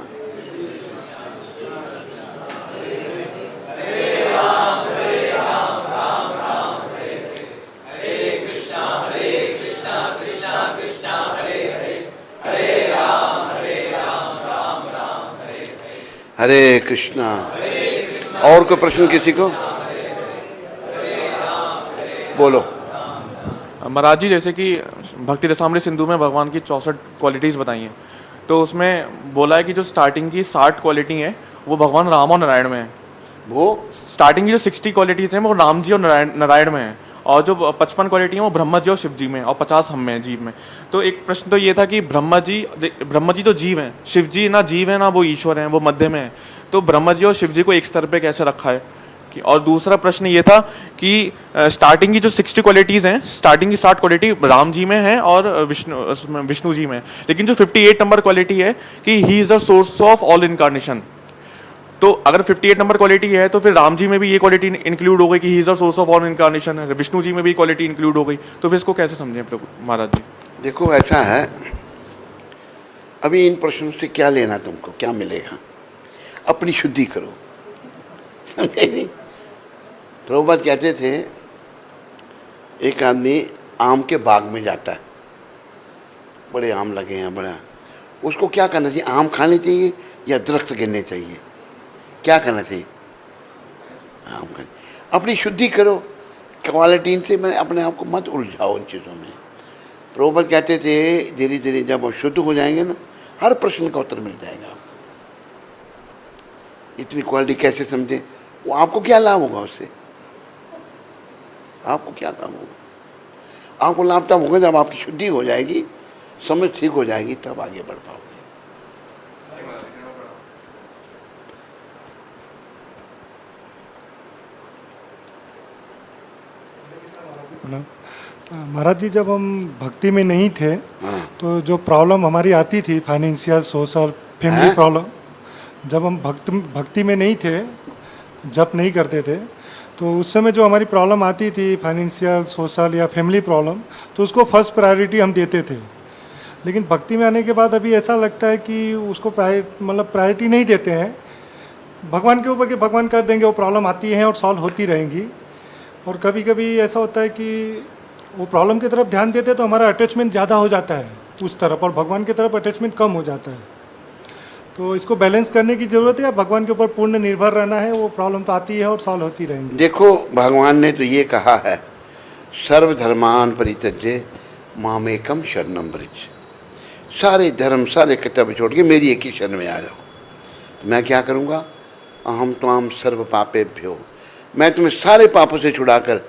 Speaker 1: हरे कृष्णा। और कोई प्रश्न किसी को? बोलो।
Speaker 3: महाराज जी, जैसे कि भक्ति रसामृत सिंधु में भगवान की 64 क्वालिटीज़ बताई हैं, तो उसमें बोला है कि जो स्टार्टिंग की 60 क्वालिटी हैं वो भगवान राम और नारायण में है।
Speaker 1: वो
Speaker 3: स्टार्टिंग की जो 60 क्वालिटीज़ हैं वो राम जी और नारायण में है, और जो 55 क्वालिटी हैं वो ब्रह्मा जी और शिव जी में, और 50 हम में है, जीव में। तो एक प्रश्न तो ये था कि ब्रह्मा जी तो जीव हैं, शिव जी ना जीव है ना वो ईश्वर हैं, वो मध्य में है। तो ब्रह्मा जी और शिव जी को एक स्तर पे कैसे रखा है? और दूसरा प्रश्न ये था कि स्टार्टिंग की जो 60 क्वालिटीज़ हैं, स्टार्टिंग की 60 क्वालिटी राम जी में है और विष्णु जी में है, लेकिन जो 58 नंबर क्वालिटी है कि he is the source of all incarnation, तो अगर 58 नंबर क्वालिटी है तो फिर राम जी में भी ये क्वालिटी इंक्लूड हो गई कि he is the source of all incarnation है, विष्णु जी में भी क्वालिटी इंक्लूड हो गई, तो फिर इसको कैसे समझें प्रभु महाराज जी?
Speaker 1: देखो, ऐसा है, अभी इन प्रश्नों से क्या लेना, तुमको क्या मिलेगा? अपनी शुद्धि करो। समझे नहीं? प्रभुपाद कहते थे, एक आदमी आम के बाग में जाता है, बड़े आम लगे हैं, बड़ा, उसको क्या करना चाहिए? आम खाने चाहिए या दरख्त गिरने चाहिए? क्या करना चाहिए? आम खाने। अपनी शुद्धि करो क्वालिटी से, मैं अपने आप को मत उलझाओ उन चीज़ों में। प्रभुपाद कहते थे, धीरे धीरे जब हम शुद्ध हो जाएंगे ना, हर प्रश्न का उत्तर मिल जाएगा। इतनी क्वालिटी कैसे समझे? वो आपको क्या लाभ होगा उससे? आपको क्या लाभ होगा? आपको लाभ तब होगा जब आपकी शुद्धि हो जाएगी, समझ ठीक हो जाएगी, तब आगे बढ़ पाओगे।
Speaker 4: महाराज जी, जब हम भक्ति में नहीं थे तो जो प्रॉब्लम हमारी आती थी, फाइनेंशियल, सोशल, फैमिली प्रॉब्लम, जब हम भक्ति में नहीं थे, जप नहीं करते थे, तो उस समय जो हमारी प्रॉब्लम आती थी, फाइनेंशियल, सोशल या फैमिली प्रॉब्लम, तो उसको फर्स्ट प्रायोरिटी हम देते थे। लेकिन भक्ति में आने के बाद अभी ऐसा लगता है कि उसको प्रायोरिटी नहीं देते हैं, भगवान के ऊपर, कि भगवान कर देंगे, वो प्रॉब्लम आती है और सॉल्व होती रहेंगी। और कभी कभी ऐसा होता है कि वो प्रॉब्लम की तरफ ध्यान देते तो हमारा अटैचमेंट ज़्यादा हो जाता है उस तरफ, और भगवान की तरफ अटैचमेंट कम हो जाता है। तो इसको बैलेंस करने की ज़रूरत है, या भगवान के ऊपर पूर्ण निर्भर रहना है? वो प्रॉब्लम तो आती है और सॉल्व होती रहेंगी।
Speaker 1: देखो, भगवान ने तो ये कहा है, सर्वधर्मान परित्यज्य मामेकम शरणम व्रज। सारे धर्म, सारे कर्तव्य छोड़ के मेरी एक ही शरण में आ जाओ। तो मैं क्या करूँगा? अहम त्वाम सर्व पापेभ्यो, मैं तुम्हें सारे पापों से छुड़ाकर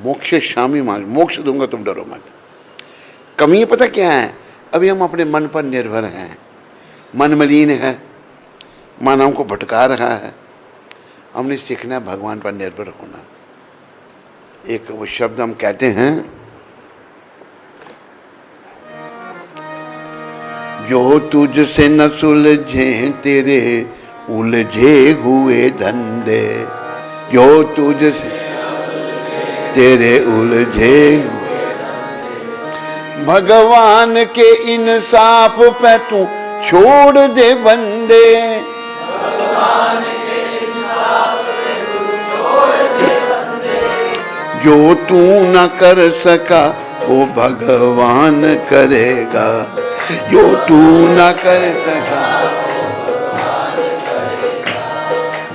Speaker 1: मोक्ष शामी मोक्ष दूंगा, तुम डरो मत। कमी पता क्या है? अभी हम अपने मन पर निर्भर हैं, मन मलिन है, मन हमको भटका रहा है। हमने सीखना है भगवान पर निर्भर होना। एक वो शब्द हम कहते हैं, जो तुझसे न सुलझे तेरे उलझे हुए धंधे, जो तुझसे तेरे उलझे, भगवान के इंसाफ पे तू छोड़ दे बंदे, भगवान के इंसाफ पे तू छोड़ दे बंदे, जो तू न कर सका वो भगवान करेगा, जो तू न कर सका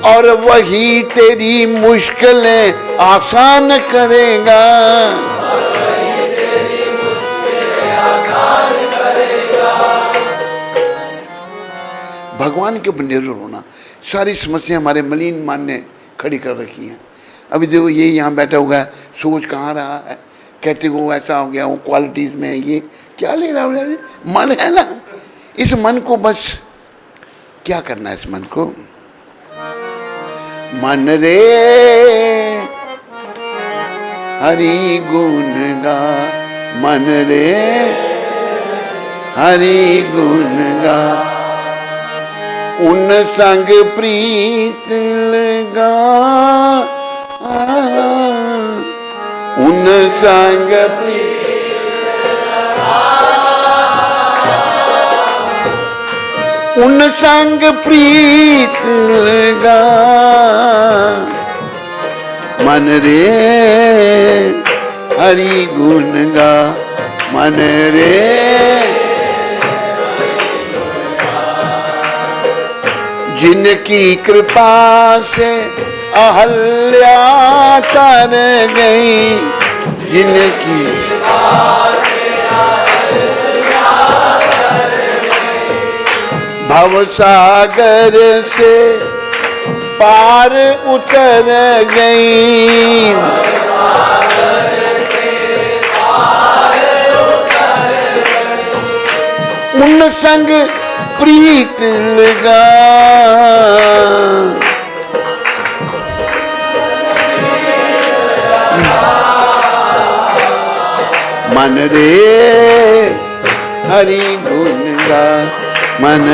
Speaker 1: और वही तेरी मुश्किलें आसान करेगा, भगवान के ऊपर निर्भर होना। सारी समस्या हमारे मलिन मन ने खड़ी कर रखी हैं। अभी देखो, ये यहाँ बैठा हुआ है, सोच कहाँ रहा है, कहते वो ऐसा हो गया, वो क्वालिटीज में है, ये क्या ले रहा है? मन है ना, इस मन को बस क्या करना है? इस मन को, मन रे हरि गुण गा मन रे हरि गुण गा उन संग प्रीत लगा उन संग उन संग प्रीत लगा मन रे हरि गुण गा मन रे जिनकी कृपा से अहल्या तर गई जिनकी भवसागर से पार उतर गई उन संग प्रीत लगा मन रे हरि गुण गा मन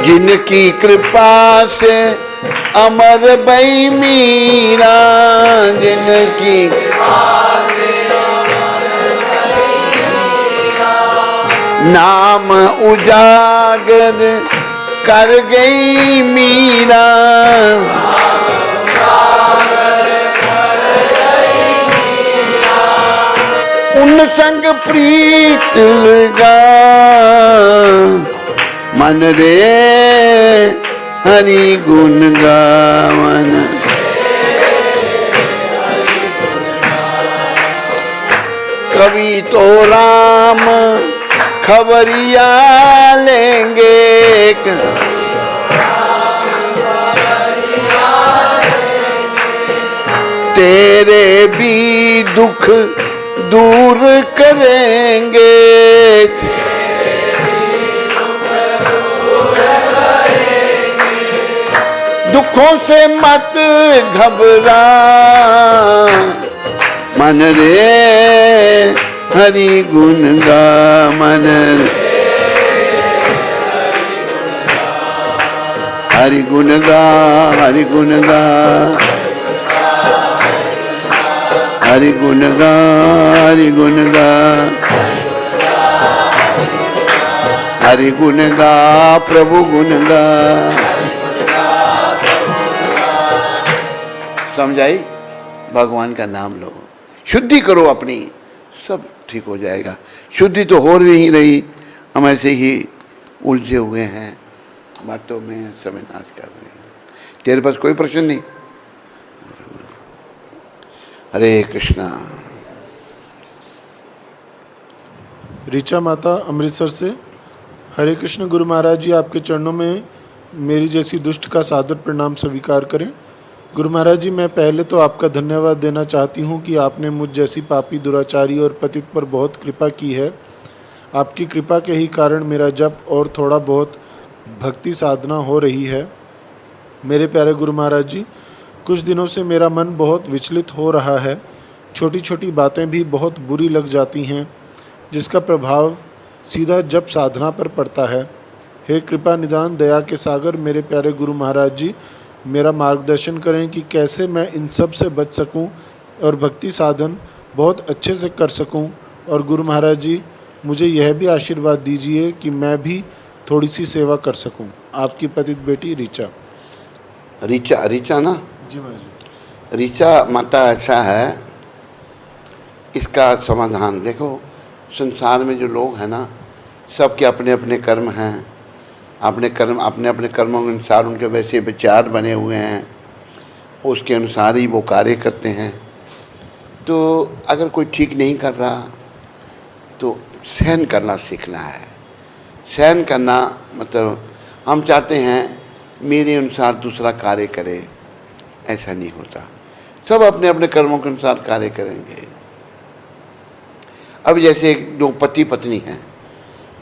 Speaker 1: जिनकी कृपा से अमर बई मीरा जिनकी नाम उजागर कर गई मीरा उन संग प्रीत लगा मन रे हरि गुण गा मन कवि तो राम खबरिया लेंगे तेरे भी दुख दूर करेंगे दुखों से मत घबरा मन रे हरि गुण गा मन हरि गुण गा हरि गुण गा हरि गुण गा हरि गुण गा हरि गुण गा प्रभु गुण गा समझाई भगवान का नाम लो शुद्धि करो अपनी सब ठीक हो जाएगा शुद्धि तो हो नहीं रही हम ऐसे ही उलझे हुए हैं बातों में समय नाश कर रहे हैं तेरे पास कोई प्रश्न नहीं हरे कृष्णा
Speaker 5: ऋचा माता अमृतसर से हरे कृष्ण गुरु महाराज जी आपके चरणों में मेरी जैसी दुष्ट का सादर प्रणाम स्वीकार करें गुरु महाराज जी मैं पहले तो आपका धन्यवाद देना चाहती हूँ कि आपने मुझ जैसी पापी दुराचारी और पतित पर बहुत कृपा की है आपकी कृपा के ही कारण मेरा जप और थोड़ा बहुत भक्ति साधना हो रही है मेरे प्यारे गुरु महाराज जी कुछ दिनों से मेरा मन बहुत विचलित हो रहा है छोटी छोटी बातें भी बहुत बुरी लग जाती हैं जिसका प्रभाव सीधा जप साधना पर पड़ता है हे कृपा निदान दया के सागर मेरे प्यारे गुरु महाराज जी मेरा मार्गदर्शन करें कि कैसे मैं इन सब से बच सकूं और भक्ति साधन बहुत अच्छे से कर सकूं और गुरु महाराज जी मुझे यह भी आशीर्वाद दीजिए कि मैं भी थोड़ी सी सेवा कर सकूं आपकी पतित बेटी ऋचा
Speaker 1: ऋचा ऋचा ना
Speaker 5: जी महाराज
Speaker 1: ऋचा माता ऐसा है इसका समाधान देखो संसार में जो लोग हैं ना सबके अपने अपने कर्म हैं अपने अपने कर्मों के अनुसार उनके वैसे विचार बने हुए हैं उसके अनुसार ही वो कार्य करते हैं तो अगर कोई ठीक नहीं कर रहा तो सहन करना सीखना है सहन करना मतलब हम चाहते हैं मेरे अनुसार दूसरा कार्य करे ऐसा नहीं होता सब अपने अपने कर्मों के अनुसार कार्य करेंगे अब जैसे दो पति पत्नी हैं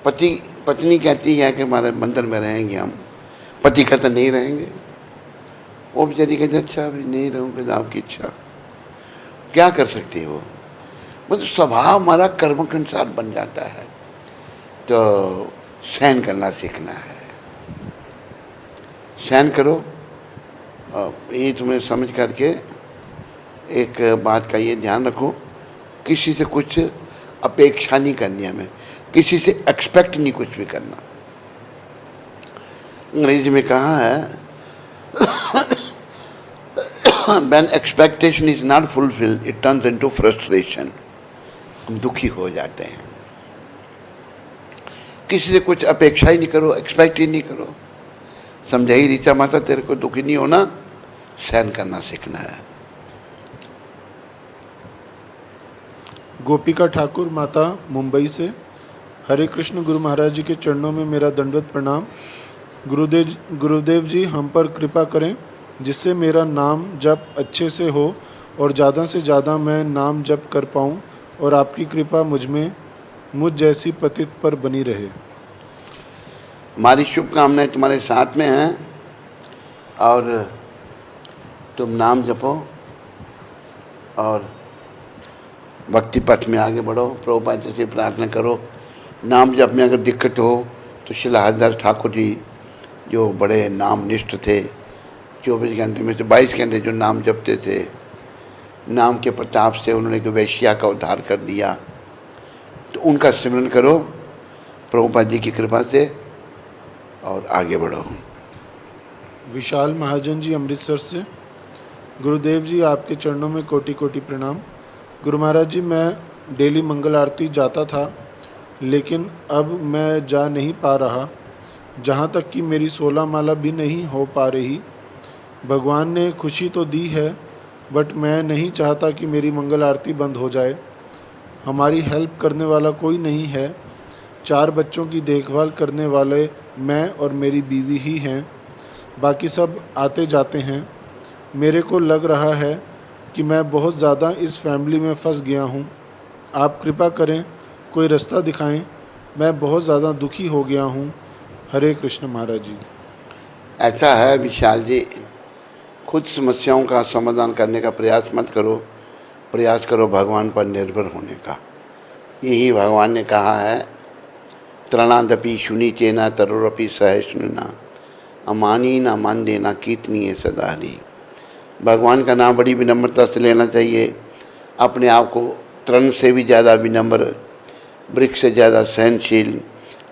Speaker 1: पत्नी कहती है कि हमारे मंदिर में रहेंगे हम पति कहते नहीं रहेंगे वो बेचारी कहते अच्छा अभी नहीं रहूँगा तो आपकी इच्छा, क्या कर सकते हो। मतलब स्वभाव हमारा कर्म के अनुसार बन जाता है। तो सहन करना सीखना है, सहन करो। ये तुम्हें समझ करके एक बात का ये ध्यान रखो, किसी से कुछ अपेक्षा नहीं करनी हमें, किसी से एक्सपेक्ट नहीं कुछ भी करना। अंग्रेजी में कहा है when expectation is not fulfilled it turns into frustration। हम दुखी हो जाते हैं। किसी से कुछ अपेक्षा ही नहीं करो, एक्सपेक्ट ही नहीं करो। समझाई ऋचा माता, तेरे को दुखी नहीं होना, सहन करना सीखना है।
Speaker 5: गोपिका ठाकुर माता मुंबई से, हरे कृष्ण गुरु महाराज जी के चरणों में मेरा दंडवत प्रणाम। गुरुदेव जी हम पर कृपा करें जिससे मेरा नाम जप अच्छे से हो और ज़्यादा से ज़्यादा मैं नाम जप कर पाऊँ और आपकी कृपा मुझ जैसी पतित पर बनी रहे।
Speaker 1: हमारी शुभकामनाएं तुम्हारे साथ में हैं और तुम नाम जपो और भक्ति पथ में आगे बढ़ो। प्रभुपाद जी से प्रार्थना करो। नाम जप में अगर दिक्कत हो तो श्री हरिदास ठाकुर जी जो बड़े नाम निष्ठ थे, 24 घंटे में से 22 घंटे जो नाम जपते थे, नाम के प्रताप से उन्होंने एक वैश्या का उद्धार कर दिया। तो उनका स्मरण करो प्रभुपाद जी की कृपा से और आगे बढ़ो।
Speaker 5: विशाल महाजन जी अमृतसर से, गुरुदेव जी आपके चरणों में कोटि कोटि प्रणाम। गुरु महाराज जी मैं डेली मंगल आरती जाता था लेकिन अब मैं जा नहीं पा रहा, जहाँ तक कि मेरी 16 माला भी नहीं हो पा रही। भगवान ने खुशी तो दी है बट मैं नहीं चाहता कि मेरी मंगल आरती बंद हो जाए। हमारी हेल्प करने वाला कोई नहीं है। 4 बच्चों की देखभाल करने वाले मैं और मेरी बीवी ही हैं, बाकी सब आते जाते हैं। मेरे को लग रहा है कि मैं बहुत ज़्यादा इस फैमिली में फंस गया हूँ। आप कृपा करें, कोई रास्ता दिखाएं, मैं बहुत ज़्यादा दुखी हो गया हूँ। हरे कृष्ण महाराज जी।
Speaker 1: ऐसा है विशाल जी, खुद समस्याओं का समाधान करने का प्रयास मत करो, प्रयास करो भगवान पर निर्भर होने का। यही भगवान ने कहा है, त्रणादपि शुनि चेना तरोरपि सहिष्णुना अमानी न मान देना कीर्तनीय सदारी। भगवान का नाम बड़ी विनम्रता से लेना चाहिए। अपने आप को तृण से भी ज़्यादा विनम्र, वृक्ष से ज़्यादा सहनशील,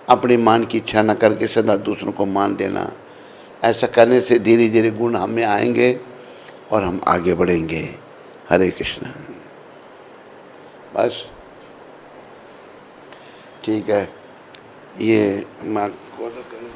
Speaker 1: अपने मान की इच्छा न करके सदा दूसरों को मान देना। ऐसा करने से धीरे धीरे गुण हम में आएंगे और हम आगे बढ़ेंगे। हरे कृष्ण। बस ठीक है, ये मैं करूँ।